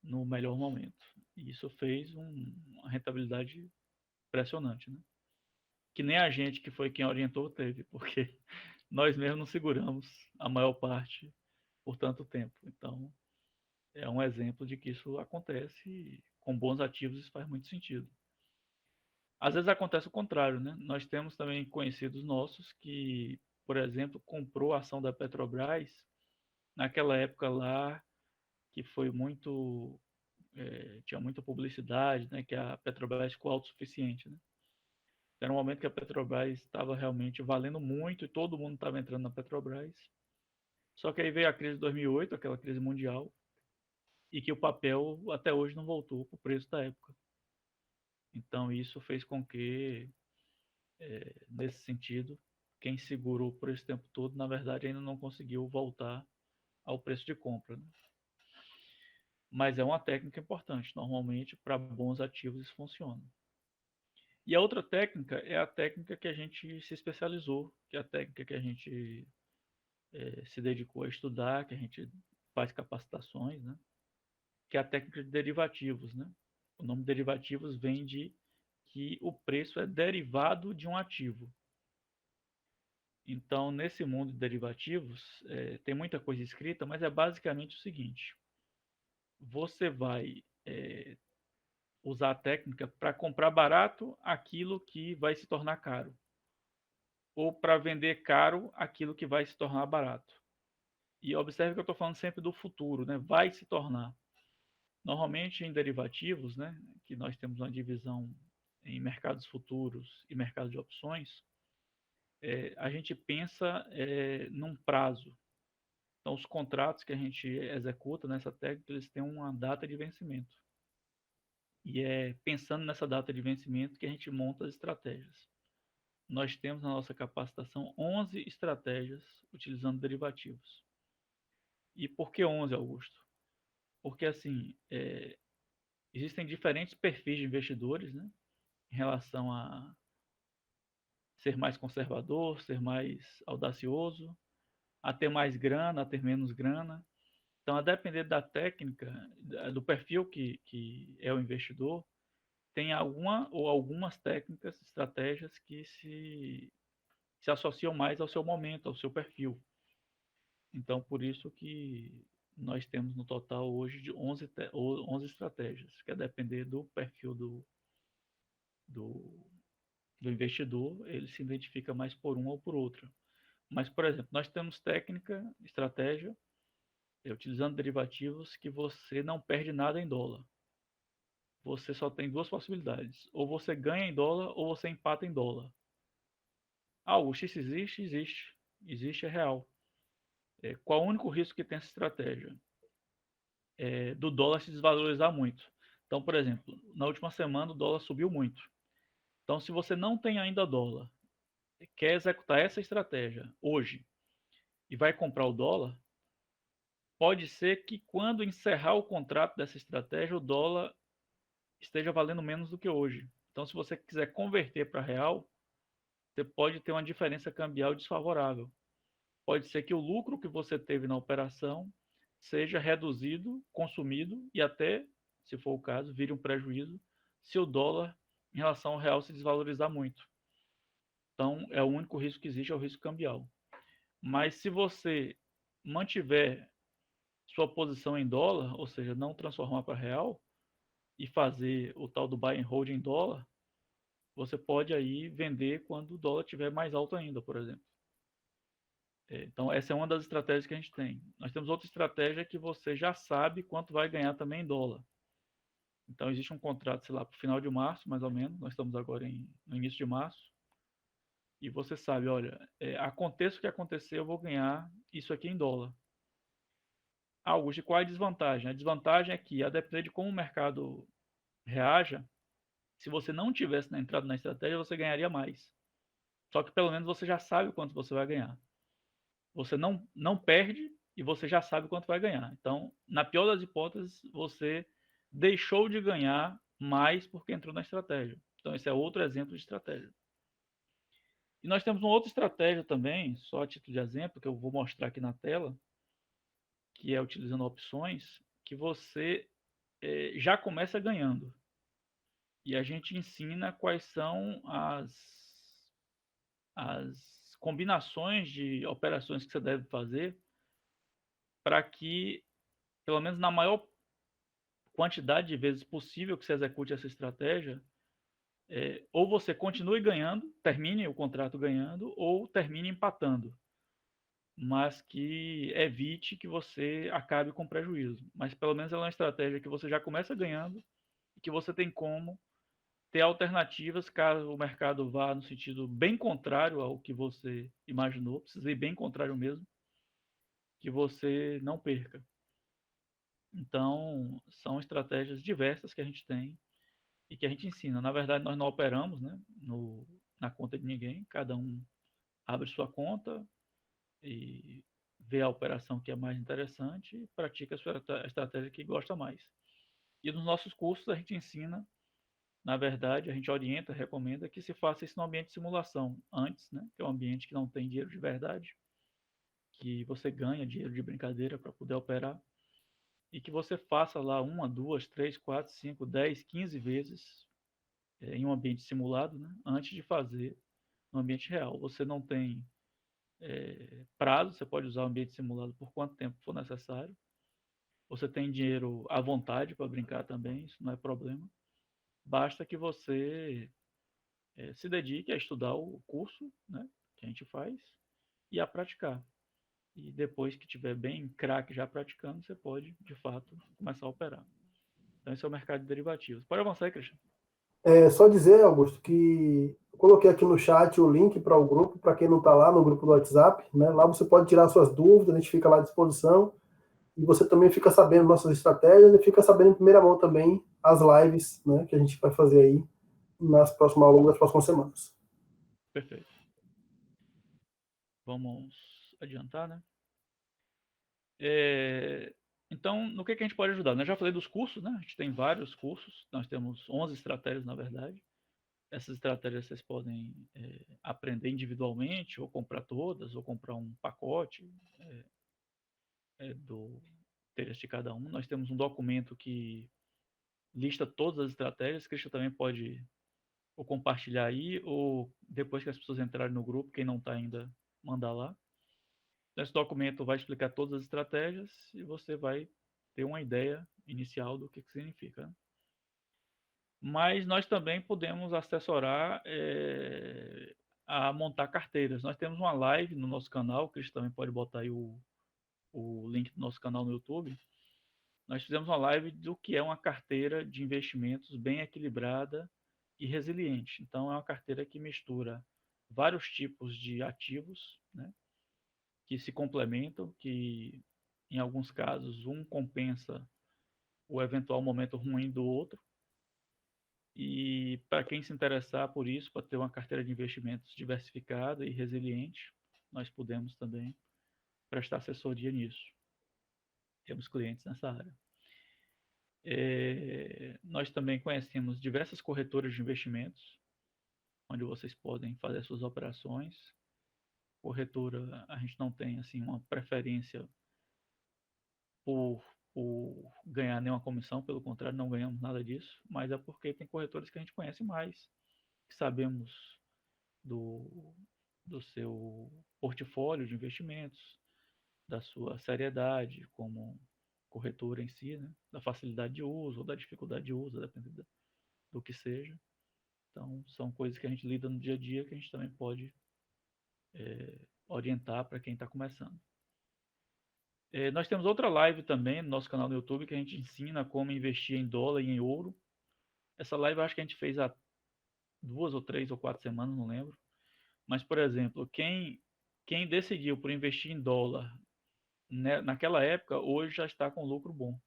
no melhor momento. E isso fez uma rentabilidade impressionante, né? Que nem a gente, que foi quem orientou, teve, porque nós mesmos não seguramos a maior parte por tanto tempo. Então, é um exemplo de que isso acontece e com bons ativos isso faz muito sentido. Às vezes acontece o contrário, né? Nós temos também conhecidos nossos que, por exemplo, comprou a ação da Petrobras naquela época lá que foi muito tinha muita publicidade, né? Que a Petrobras ficou autossuficiente, né? Era um momento que a Petrobras estava realmente valendo muito e todo mundo estava entrando na Petrobras. Só que aí veio a crise de 2008, aquela crise mundial, e que o papel até hoje não voltou para o preço da época. Então isso fez com que, nesse sentido, quem segurou por esse tempo todo, na verdade, ainda não conseguiu voltar ao preço de compra, né? Mas é uma técnica importante. Normalmente, para bons ativos, isso funciona. E a outra técnica é a técnica que a gente se especializou, que é a técnica que a gente se dedicou a estudar, que a gente faz capacitações, né? Que é a técnica de derivativos, né? O nome derivativos vem de que o preço é derivado de um ativo. Então, nesse mundo de derivativos, tem muita coisa escrita, mas é basicamente o seguinte: você vai usar a técnica para comprar barato aquilo que vai se tornar caro, ou para vender caro aquilo que vai se tornar barato. E observe que eu estou falando sempre do futuro, né? Vai se tornar. Normalmente em derivativos, né, que nós temos uma divisão em mercados futuros e mercado de opções, a gente pensa num prazo. Então, os contratos que a gente executa nessa técnica, eles têm uma data de vencimento. E é pensando nessa data de vencimento que a gente monta as estratégias. Nós temos na nossa capacitação 11 estratégias utilizando derivativos. E por que 11, Augusto? Porque, assim, existem diferentes perfis de investidores, né, em relação a ser mais conservador, ser mais audacioso, a ter mais grana, a ter menos grana. Então, a depender da técnica, do perfil que é o investidor, tem alguma ou algumas técnicas, estratégias que se associam mais ao seu momento, ao seu perfil. Então, por isso que nós temos no total hoje de 11 estratégias, que é depender do perfil do, do investidor, ele se identifica mais por uma ou por outra. Mas, por exemplo, nós temos técnica, estratégia, utilizando derivativos que você não perde nada em dólar. Você só tem duas possibilidades. Ou você ganha em dólar ou você empata em dólar. Ah, o X existe? Existe. Existe, é real. Qual o único risco que tem essa estratégia? Do dólar se desvalorizar muito. Então, por exemplo, na última semana o dólar subiu muito. Então, se você não tem ainda dólar, quer executar essa estratégia hoje e vai comprar o dólar, pode ser que quando encerrar o contrato dessa estratégia, o dólar esteja valendo menos do que hoje. Então, se você quiser converter para real, você pode ter uma diferença cambial desfavorável. Pode ser que o lucro que você teve na operação seja reduzido, consumido e até, se for o caso, vire um prejuízo se o dólar em relação ao real se desvalorizar muito. Então, é o único risco que existe, é o risco cambial. Mas se você mantiver sua posição em dólar, ou seja, não transformar para real e fazer o tal do buy and hold em dólar, você pode aí vender quando o dólar estiver mais alto ainda, por exemplo. Então, essa é uma das estratégias que a gente tem. Nós temos outra estratégia que você já sabe quanto vai ganhar também em dólar. Então, existe um contrato, sei lá, para o final de março, mais ou menos. Nós estamos agora no início de março. E você sabe, olha, aconteça o que acontecer, eu vou ganhar isso aqui em dólar. Augusto, e qual é a desvantagem? A desvantagem é que, a depender de como o mercado reaja, se você não tivesse entrado na estratégia, você ganharia mais. Só que pelo menos você já sabe quanto você vai ganhar. Você não perde e você já sabe quanto vai ganhar. Então, na pior das hipóteses, você deixou de ganhar mais porque entrou na estratégia. Então, esse é outro exemplo de estratégia. E nós temos uma outra estratégia também, só a título de exemplo, que eu vou mostrar aqui na tela, que é utilizando opções, que você já começa ganhando. E a gente ensina quais são as combinações de operações que você deve fazer para que, pelo menos na maior quantidade de vezes possível que você execute essa estratégia, ou você continue ganhando, termine o contrato ganhando, ou termine empatando, mas que evite que você acabe com prejuízo. Mas pelo menos ela é uma estratégia que você já começa ganhando e que você tem como ter alternativas caso o mercado vá no sentido bem contrário ao que você imaginou, precisa ir bem contrário mesmo, que você não perca. Então, são estratégias diversas que a gente tem e que a gente ensina. Na verdade, nós não operamos, né, na conta de ninguém, cada um abre sua conta e vê a operação que é mais interessante e pratica a sua estratégia que gosta mais. E nos nossos cursos a gente ensina, na verdade, a gente orienta, recomenda que se faça isso no ambiente de simulação antes, né, que é um ambiente que não tem dinheiro de verdade, que você ganha dinheiro de brincadeira para poder operar e que você faça lá 1, 2, 3, 4, 5, 10, 15 vezes em um ambiente simulado, né, antes de fazer no ambiente real. Você não tem prazo, você pode usar o ambiente simulado por quanto tempo for necessário. Você tem dinheiro à vontade para brincar também, isso não é problema. Basta que você se dedique a estudar o curso, né, que a gente faz e a praticar. E depois que tiver bem craque já praticando, você pode, de fato, começar a operar. Então, esse é o mercado de derivativos. Pode avançar aí, Cristian. É só dizer, Augusto, que eu coloquei aqui no chat o link para o grupo, para quem não está lá no grupo do WhatsApp, né? Lá você pode tirar suas dúvidas, a gente fica lá à disposição. E você também fica sabendo nossas estratégias e fica sabendo em primeira mão também as lives, né, que a gente vai fazer aí ao longo das próximas semanas. Perfeito. Vamos adiantar, né? Então, no que a gente pode ajudar? Eu já falei dos cursos, né? A gente tem vários cursos, nós temos 11 estratégias, na verdade. Essas estratégias vocês podem aprender individualmente, ou comprar todas, ou comprar um pacote do interesse de cada um. Nós temos um documento que lista todas as estratégias, que a gente também pode ou compartilhar aí, ou depois que as pessoas entrarem no grupo, quem não está ainda, mandar lá. Esse documento vai explicar todas as estratégias e você vai ter uma ideia inicial do que significa. Mas nós também podemos assessorar a montar carteiras. Nós temos uma live no nosso canal, o Cris também pode botar aí o link do nosso canal no YouTube. Nós fizemos uma live do que é uma carteira de investimentos bem equilibrada e resiliente. Então, é uma carteira que mistura vários tipos de ativos, né, que se complementam, que em alguns casos um compensa o eventual momento ruim do outro. E para quem se interessar por isso, para ter uma carteira de investimentos diversificada e resiliente, nós podemos também prestar assessoria nisso. Temos clientes nessa área. Nós também conhecemos diversas corretoras de investimentos, onde vocês podem fazer suas operações. Corretora, a gente não tem assim uma preferência por, por ganhar nenhuma comissão, pelo contrário, não ganhamos nada disso, mas é porque tem corretores que a gente conhece mais, que sabemos do, do seu portfólio de investimentos, da sua seriedade como corretora em si, né? Da facilidade de uso ou da dificuldade de uso, dependendo do que seja. Então, são coisas que a gente lida no dia a dia que a gente também pode orientar para quem está começando. Nós temos outra live também no nosso canal no YouTube que a gente ensina como investir em dólar e em ouro. Essa live eu acho que a gente fez há 2 ou 3 ou 4 semanas, não lembro. Mas, por exemplo, quem decidiu por investir em dólar, né, naquela época, hoje já está com lucro bom.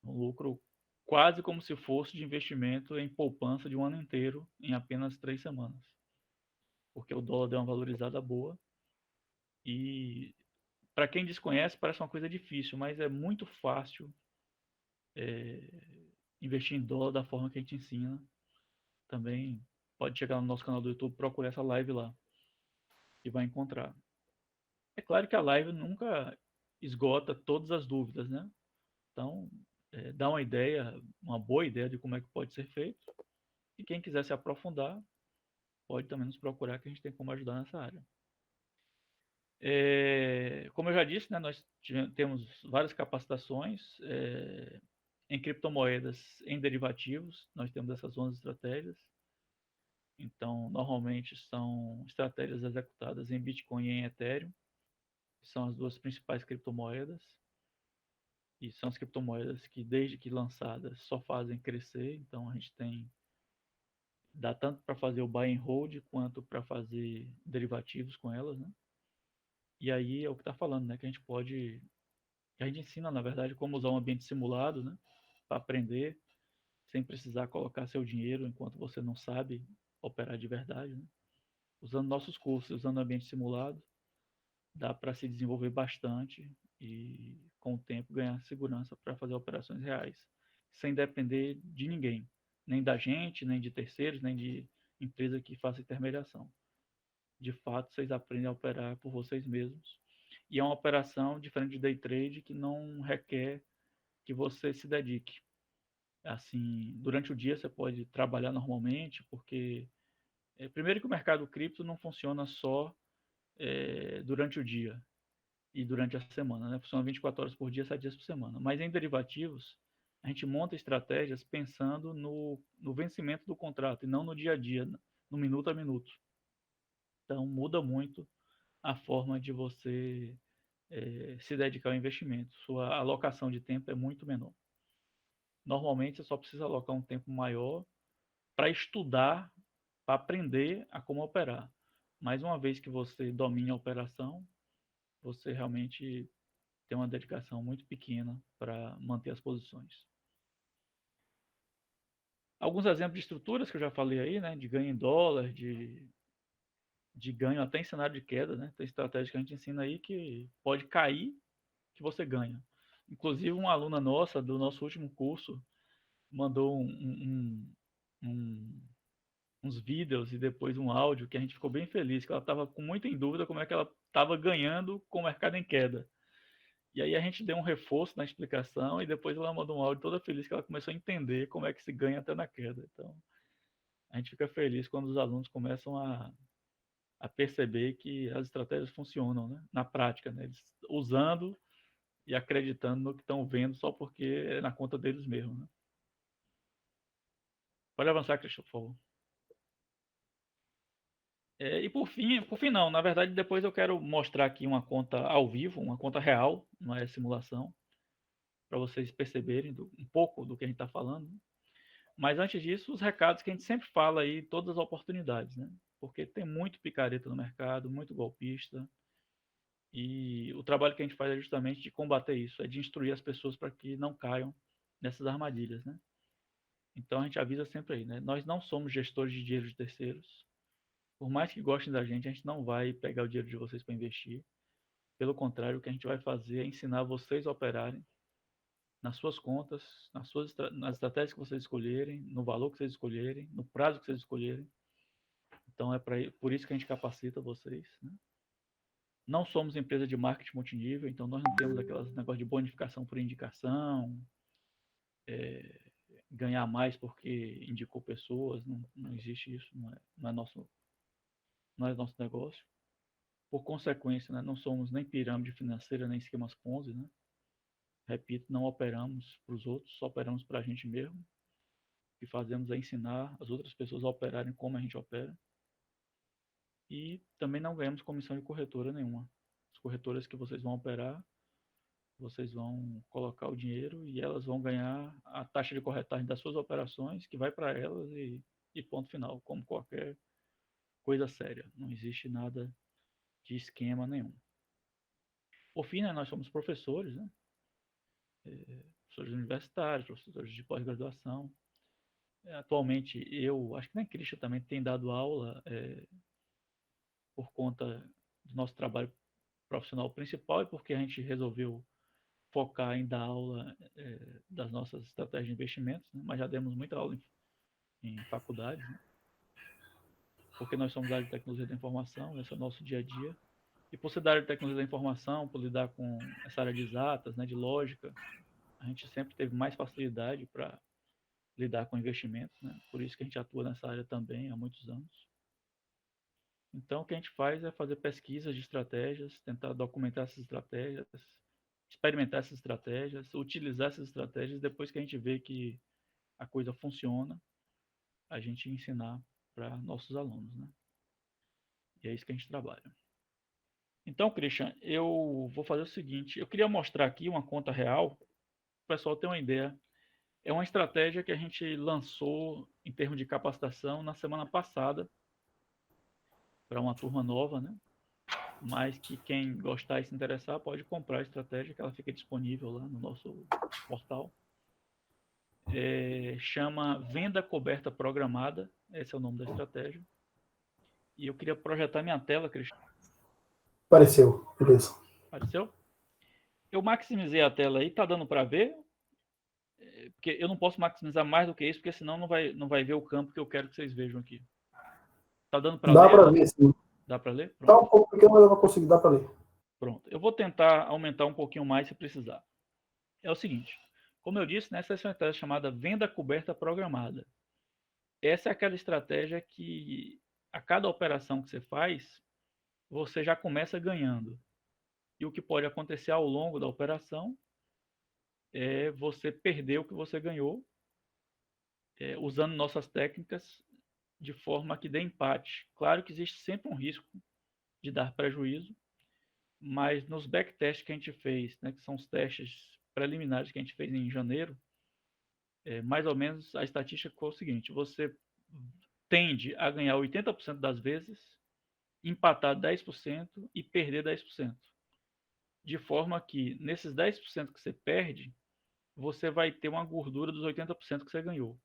Um lucro quase como se fosse de investimento em poupança de um ano inteiro em apenas 3 semanas. Porque o dólar deu uma valorizada boa. E para quem desconhece, parece uma coisa difícil, mas é muito fácil investir em dólar da forma que a gente ensina. Também pode chegar no nosso canal do YouTube, procurar essa live lá e vai encontrar. É claro que a live nunca esgota todas as dúvidas, né? Então, dá uma ideia, uma boa ideia de como é que pode ser feito. E quem quiser se aprofundar, pode também nos procurar, que a gente tem como ajudar nessa área. Como eu já disse, né, nós temos várias capacitações em criptomoedas, em derivativos. Nós temos essas 11 estratégias. Então, normalmente são estratégias executadas em Bitcoin e em Ethereum, que são as duas principais criptomoedas. E são as criptomoedas que, desde que lançadas, só fazem crescer. Então, a gente dá tanto para fazer o buy and hold, quanto para fazer derivativos com elas, né? E aí é o que está falando, né? Que a gente ensina, na verdade, como usar um ambiente simulado, né? Para aprender, sem precisar colocar seu dinheiro enquanto você não sabe operar de verdade, né? Usando nossos cursos, usando ambiente simulado, dá para se desenvolver bastante e, com o tempo, ganhar segurança para fazer operações reais, sem depender de ninguém, nem da gente, nem de terceiros, nem de empresa que faça intermediação. De fato, vocês aprendem a operar por vocês mesmos. E é uma operação diferente de day trade que não requer que você se dedique. Assim, durante o dia você pode trabalhar normalmente, porque primeiro que o mercado cripto não funciona só durante o dia e durante a semana, né? Funciona 24 horas por dia, 7 dias por semana. Mas em derivativos, a gente monta estratégias pensando no vencimento do contrato e não no dia a dia, no minuto a minuto. Então muda muito a forma de você se dedicar ao investimento. Sua alocação de tempo é muito menor. Normalmente você só precisa alocar um tempo maior para estudar, para aprender a como operar. Mas uma vez que você domina a operação, você realmente tem uma dedicação muito pequena para manter as posições. Alguns exemplos de estruturas que eu já falei aí, né, de ganho em dólar, de ganho até em cenário de queda, né? Tem estratégia que a gente ensina aí que pode cair, que você ganha. Inclusive, uma aluna nossa do nosso último curso mandou uns vídeos e depois um áudio que a gente ficou bem feliz, que ela estava com muita em dúvida como é que ela estava ganhando com o mercado em queda. E aí a gente deu um reforço na explicação e depois ela mandou um áudio toda feliz que ela começou a entender como é que se ganha até na queda. Então, a gente fica feliz quando os alunos começam a perceber que as estratégias funcionam, né? Na prática, né? Eles usando e acreditando no que estão vendo só porque é na conta deles mesmos, né? Pode avançar, Cristian, por favor. E por fim não, na verdade depois eu quero mostrar aqui uma conta ao vivo, uma conta real, não é simulação, para vocês perceberem um pouco do que a gente está falando. Mas antes disso, os recados que a gente sempre fala aí, todas as oportunidades, né? Porque tem muito picareta no mercado, muito golpista, e o trabalho que a gente faz é justamente de combater isso, é de instruir as pessoas para que não caiam nessas armadilhas, né? Então a gente avisa sempre aí, né? Nós não somos gestores de dinheiro de terceiros. Por mais que gostem da gente, a gente não vai pegar o dinheiro de vocês para investir. Pelo contrário, o que a gente vai fazer é ensinar vocês a operarem nas suas contas, nas estratégias que vocês escolherem, no valor que vocês escolherem, no prazo que vocês escolherem. Então é por isso que a gente capacita vocês, né? Não somos empresa de marketing multinível, então nós não temos aquelas negócio de bonificação por indicação, ganhar mais porque indicou pessoas, não existe isso, não é nosso negócio. Por consequência, né, não somos nem pirâmide financeira, nem esquemas Ponzi, né? Repito, não operamos para os outros, só operamos para a gente mesmo. O que fazemos é ensinar as outras pessoas a operarem como a gente opera. E também não ganhamos comissão de corretora nenhuma. As corretoras que vocês vão operar, vocês vão colocar o dinheiro e elas vão ganhar a taxa de corretagem das suas operações, que vai para elas e ponto final, como qualquer coisa séria. Não existe nada de esquema nenhum. Por fim, né, nós somos professores, né? Professores universitários, professores de pós-graduação. Atualmente, eu acho que nem Cristian também tem dado aula por conta do nosso trabalho profissional principal e porque a gente resolveu focar em dar aula das nossas estratégias de investimentos, né? Mas já demos muita aula em faculdades, né? Porque nós somos da área de tecnologia da informação, esse é o nosso dia a dia. E por ser da área de tecnologia da informação, por lidar com essa área de exatas, né, de lógica, a gente sempre teve mais facilidade para lidar com investimentos, né? Por isso que a gente atua nessa área também há muitos anos. Então, o que a gente faz é fazer pesquisas de estratégias, tentar documentar essas estratégias, experimentar essas estratégias, utilizar essas estratégias, depois que a gente vê que a coisa funciona, a gente ensinar para nossos alunos, né? E é isso que a gente trabalha. Então, Christian, eu vou fazer o seguinte, eu queria mostrar aqui uma conta real pessoal ter uma ideia, é uma estratégia que a gente lançou em termos de capacitação na semana passada para uma turma nova, né? Mas que quem gostar e se interessar pode comprar a estratégia, que ela fica disponível lá no nosso portal. Chama Venda Coberta Programada, esse é o nome da estratégia. E eu queria projetar minha tela, Cristian. Apareceu, beleza. Apareceu? Eu maximizei a tela aí, tá dando para ver? Porque eu não posso maximizar mais do que isso, porque senão não vai ver o campo que eu quero que vocês vejam aqui. Tá dando para ler? Dá para ver, sim. Dá para ler? Tá Pronto. um pouco pequeno, mas eu vou conseguir dar para ler. Pronto. Eu vou tentar aumentar um pouquinho mais se precisar. É o seguinte, como eu disse, nessa estratégia chamada venda coberta programada. Essa é aquela estratégia que a cada operação que você faz, você já começa ganhando. E o que pode acontecer ao longo da operação é você perder o que você ganhou, usando nossas técnicas de forma que dê empate. Claro que existe sempre um risco de dar prejuízo, mas nos backtests que a gente fez, né, que são os testes preliminares que a gente fez em janeiro, mais ou menos a estatística foi o seguinte: você tende a ganhar 80% das vezes, empatar 10% e perder 10%. De forma que, nesses 10% que você perde, você vai ter uma gordura dos 80% que você ganhou.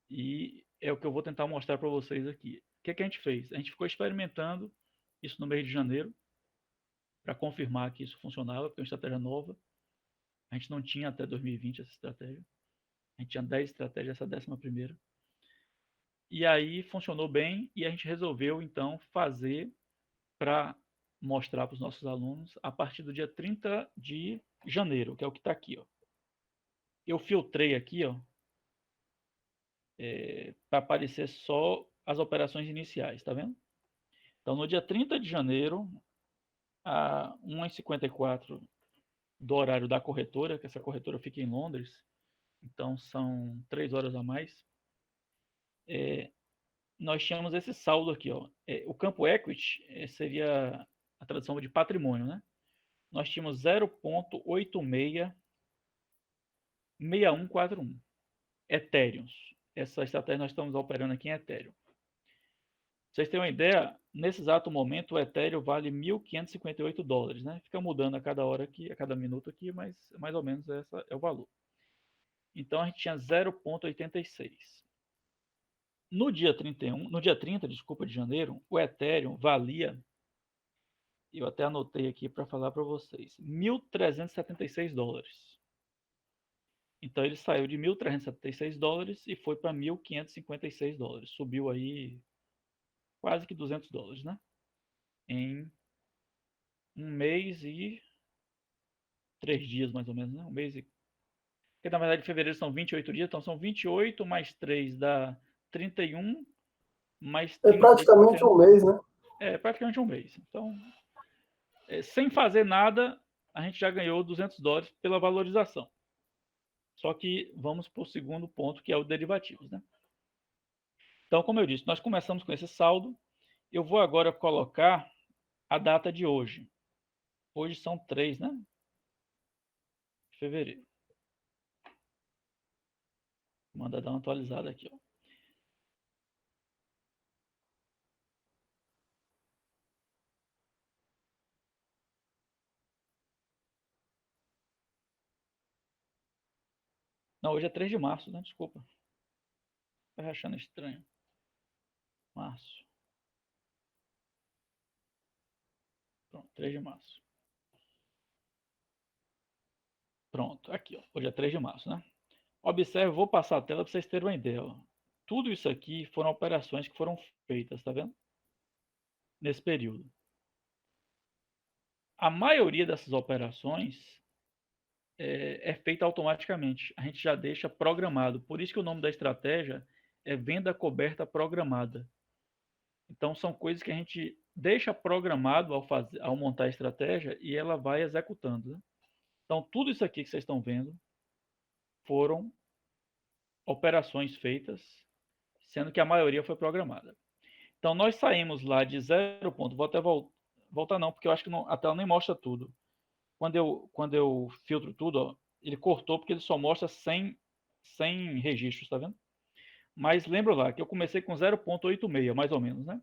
E é o que eu vou tentar mostrar para vocês aqui. O que a gente fez? A gente ficou experimentando isso no mês de janeiro, para confirmar que isso funcionava, porque é uma estratégia nova. A gente não tinha até 2020 essa estratégia. A gente tinha 10 estratégias, essa 11ª. E aí funcionou bem e a gente resolveu, então, fazer para mostrar para os nossos alunos a partir do dia 30 de janeiro, que é o que está aqui. Ó. Eu filtrei aqui, para aparecer só as operações iniciais, tá vendo? Então, no dia 30 de janeiro, a 1h54 do horário da corretora, que essa corretora fica em Londres, então são 3 horas a mais, nós tínhamos esse saldo aqui. Ó. O campo equity seria a tradução de patrimônio, né? Nós tínhamos 0,866141 Ethereums. Essa estratégia nós estamos operando aqui em Ethereum. Vocês têm uma ideia, nesse exato momento o Ethereum vale $1.558, né? Fica mudando a cada hora aqui, a cada minuto aqui, mas mais ou menos esse é o valor. Então a gente tinha 0,86. No dia 30, desculpa, de janeiro, o Ethereum valia, eu até anotei aqui para falar para vocês, $1.376. Então ele saiu de $1.376 e foi para $1.556. Subiu aí quase que $200, né? Em 1 mês e 3 dias, mais ou menos, né? 1 mês e... Porque, na verdade, em fevereiro são 28 dias, então são 28 mais 3 dá 31, mais 30... É praticamente um mês, né? É praticamente um mês. Então, sem fazer nada, a gente já ganhou $200 pela valorização. Só que vamos para o segundo ponto, que é o derivativos, né? Então, como eu disse, nós começamos com esse saldo. Eu vou agora colocar a data de hoje. Hoje são 3, né? De fevereiro. Manda dar uma atualizada aqui, ó. Não, hoje é 3 de março, né? Desculpa. Tá achando estranho. Março. Pronto, 3 de março. Pronto, aqui, ó. Hoje é 3 de março, né? Observe, vou passar a tela para vocês terem uma ideia. Ó. Tudo isso aqui foram operações que foram feitas, tá vendo? Nesse período. A maioria dessas operações é feita automaticamente. A gente já deixa programado. Por isso que o nome da estratégia é venda coberta programada. Então, são coisas que a gente deixa programado ao montar a estratégia e ela vai executando. Né? Então, tudo isso aqui que vocês estão vendo foram operações feitas, sendo que a maioria foi programada. Então, nós saímos lá de 0 ponto. Vou até voltar não, porque eu acho que a tela nem mostra tudo. Quando eu filtro tudo, ó, ele cortou porque ele só mostra 100 registros, tá vendo? Mas lembra lá que eu comecei com 0,86, mais ou menos, né?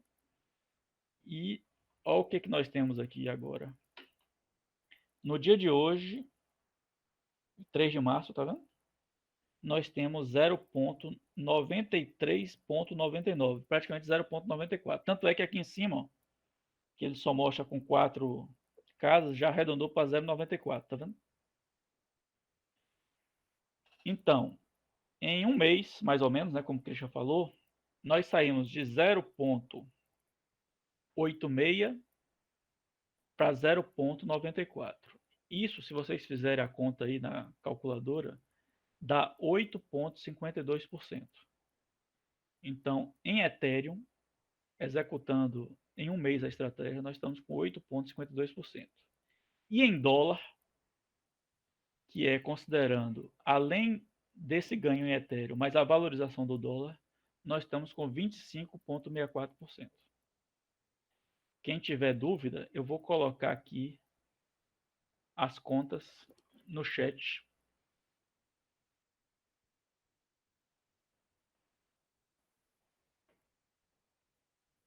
E olha o que nós temos aqui agora. No dia de hoje, 3 de março, tá vendo? Nós temos 0,93,99, praticamente 0,94. Tanto é que aqui em cima, ó, que ele só mostra com 4 casas, já arredondou para 0,94, tá vendo? Então, em um mês, mais ou menos, né, como o Christian falou, nós saímos de 0,86 para 0,94. Isso, se vocês fizerem a conta aí na calculadora, dá 8,52%. Então, em Ethereum, executando em um mês a estratégia, nós estamos com 8,52%. E em dólar, que é considerando, além desse ganho em Ethereum, mas a valorização do dólar, nós estamos com 25,64%. Quem tiver dúvida, eu vou colocar aqui as contas no chat.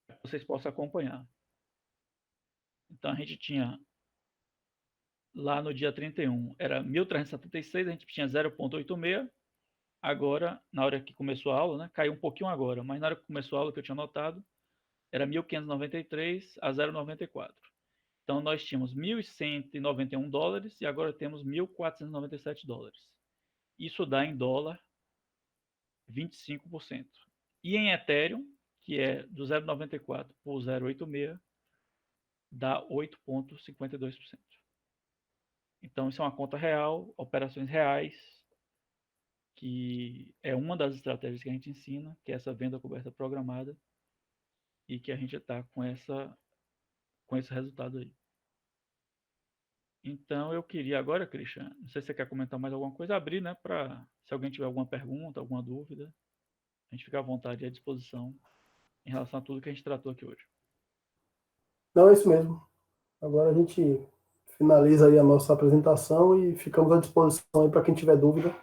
Para que vocês possam acompanhar. Então, a gente tinha lá no dia 31, era 1.376, a gente tinha 0,86. Agora, na hora que começou a aula, né, caiu um pouquinho agora, mas na hora que começou a aula, que eu tinha notado, era 1.593 a 0,94. Então, nós tínhamos 1.191 dólares e agora temos 1.497 dólares. Isso dá em dólar 25%. E em Ethereum, que é do 0,94 por 0,86, dá 8,52%. Então, isso é uma conta real, operações reais, que é uma das estratégias que a gente ensina, que é essa venda coberta programada, e que a gente está com esse resultado aí. Então, eu queria agora, Christian, não sei se você quer comentar mais alguma coisa, abrir, né, para se alguém tiver alguma pergunta, alguma dúvida, a gente fica à vontade e à disposição em relação a tudo que a gente tratou aqui hoje. Não, é isso mesmo. Agora a gente finaliza aí a nossa apresentação e ficamos à disposição aí para quem tiver dúvida,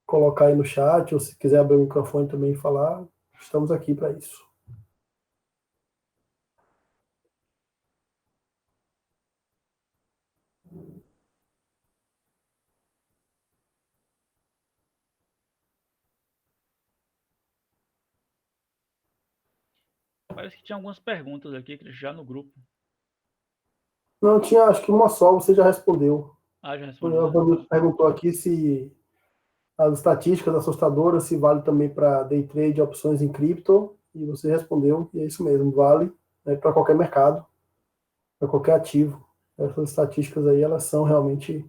colocar aí no chat, ou se quiser abrir o microfone também e falar, estamos aqui para isso. Parece que tinha algumas perguntas aqui, já no grupo. Não, tinha, acho que uma só, você já respondeu. Ah, já respondeu, né? Você perguntou aqui se as estatísticas assustadoras se vale também para day trade, opções em cripto, e você respondeu, e é isso mesmo, vale, né, para qualquer mercado, para qualquer ativo. Essas estatísticas aí, elas são realmente,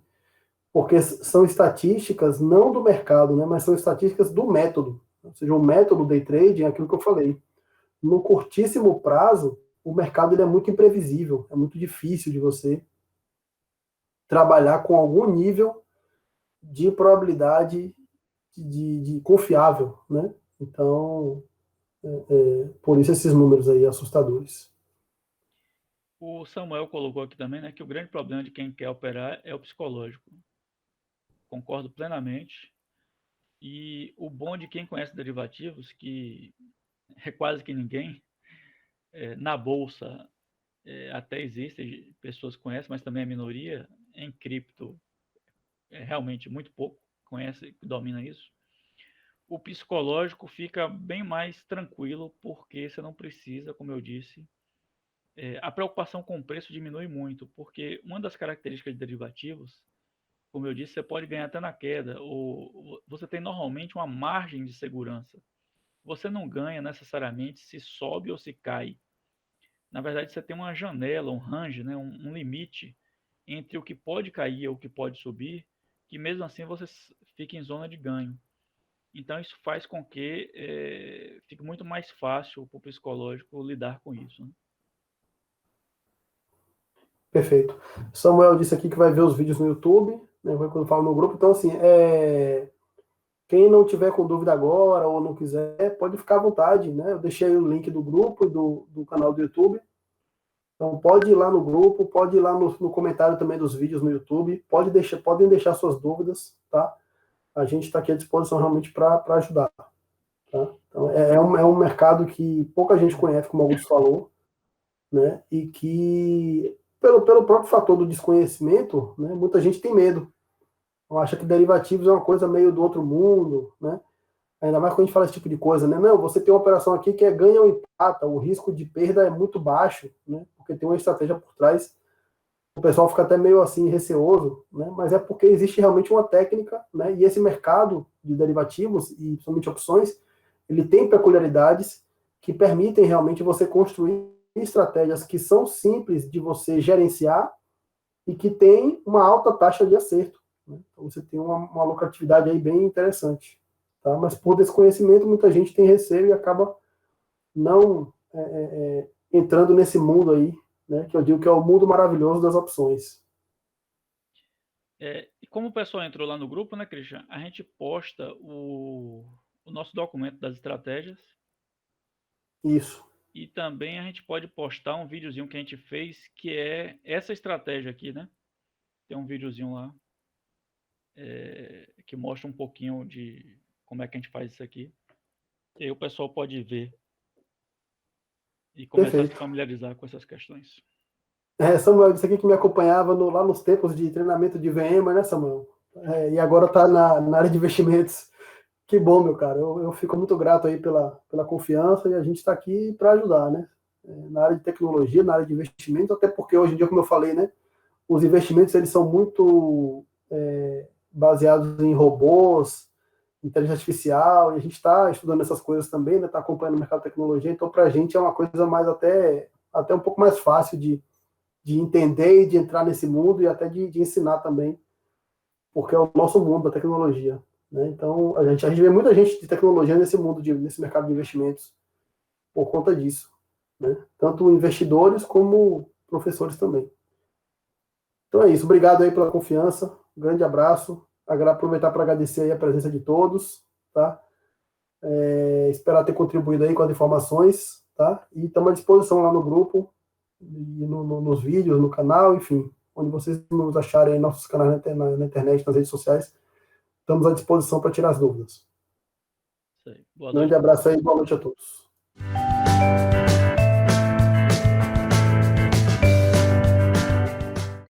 porque são estatísticas não do mercado, né, mas são estatísticas do método. Ou seja, o método day trade é aquilo que eu falei. No curtíssimo prazo, o mercado ele é muito imprevisível, é muito difícil de você trabalhar com algum nível de probabilidade de confiável, né? Então, por isso esses números aí assustadores. O Samuel colocou aqui também, né, que o grande problema de quem quer operar é o psicológico. Concordo plenamente. E o bom de quem conhece derivativos, que é quase que ninguém, na bolsa até existem pessoas que conhecem, mas também é minoria. Em cripto, é realmente muito pouco conhece, domina isso. O psicológico fica bem mais tranquilo, porque você não precisa, como eu disse, a preocupação com o preço diminui muito, porque uma das características de derivativos, como eu disse, você pode ganhar até na queda, ou você tem normalmente uma margem de segurança. Você não ganha necessariamente se sobe ou se cai. Na verdade, você tem uma janela, um range, né, um limite entre o que pode cair e o que pode subir, que mesmo assim você fica em zona de ganho. Então, isso faz com que fique muito mais fácil para o psicológico lidar com isso, né? Perfeito. Samuel disse aqui que vai ver os vídeos no YouTube, né, quando eu falo no grupo. Então, assim, quem não tiver com dúvida agora ou não quiser, pode ficar à vontade, né? Eu deixei o link do grupo e do canal do YouTube. Então, pode ir lá no grupo, pode ir lá no comentário também dos vídeos no YouTube, podem deixar suas dúvidas, tá? A gente está aqui à disposição realmente para ajudar. Tá? Então, é um mercado que pouca gente conhece, como Augusto falou, né? E que, pelo próprio fator do desconhecimento, né, muita gente tem medo. Acha que derivativos é uma coisa meio do outro mundo, né? Ainda mais quando a gente fala esse tipo de coisa, né? Não, você tem uma operação aqui que é ganha ou empata, o risco de perda é muito baixo, né? Porque tem uma estratégia por trás. O pessoal fica até meio assim receoso, né? Mas é porque existe realmente uma técnica, né? E esse mercado de derivativos e principalmente opções, ele tem peculiaridades que permitem realmente você construir estratégias que são simples de você gerenciar e que tem uma alta taxa de acerto, né? Então você tem uma lucratividade aí bem interessante, tá? Mas por desconhecimento muita gente tem receio e acaba não entrando nesse mundo aí, né? Que eu digo que é o mundo maravilhoso das opções. E como o pessoal entrou lá no grupo, né, Christian? A gente posta o nosso documento das estratégias. Isso. E também a gente pode postar um videozinho que a gente fez, que é essa estratégia aqui, né? Tem um videozinho lá que mostra um pouquinho de como é que a gente faz isso aqui. E aí o pessoal pode ver e começar a se Perfeito. familiarizar com essas questões. Samuel, você aqui que me acompanhava lá nos tempos de treinamento de VMware, né, Samuel? E agora está na área de investimentos. Que bom, meu cara. Eu fico muito grato aí pela confiança e a gente está aqui para ajudar, né? Na área de tecnologia, na área de investimento, até porque hoje em dia, como eu falei, né? Os investimentos eles são muito baseados em robôs, inteligência artificial, e a gente está estudando essas coisas também, né? Está acompanhando o mercado de tecnologia, então para a gente é uma coisa mais até um pouco mais fácil de entender e de entrar nesse mundo e até de ensinar também, porque é o nosso mundo da tecnologia, né? Então, a gente vê muita gente de tecnologia nesse mundo, nesse mercado de investimentos, por conta disso, né? Tanto investidores como professores também. Então é isso, obrigado aí pela confiança, um grande abraço, aproveitar para agradecer aí a presença de todos, tá? Esperar ter contribuído aí com as informações, tá? E estamos à disposição lá no grupo, e nos vídeos, no canal, enfim, onde vocês nos acharem em nossos canais na internet, nas redes sociais, estamos à disposição para tirar as dúvidas. Isso aí. Boa Grande noite. abraço aí, boa noite a todos.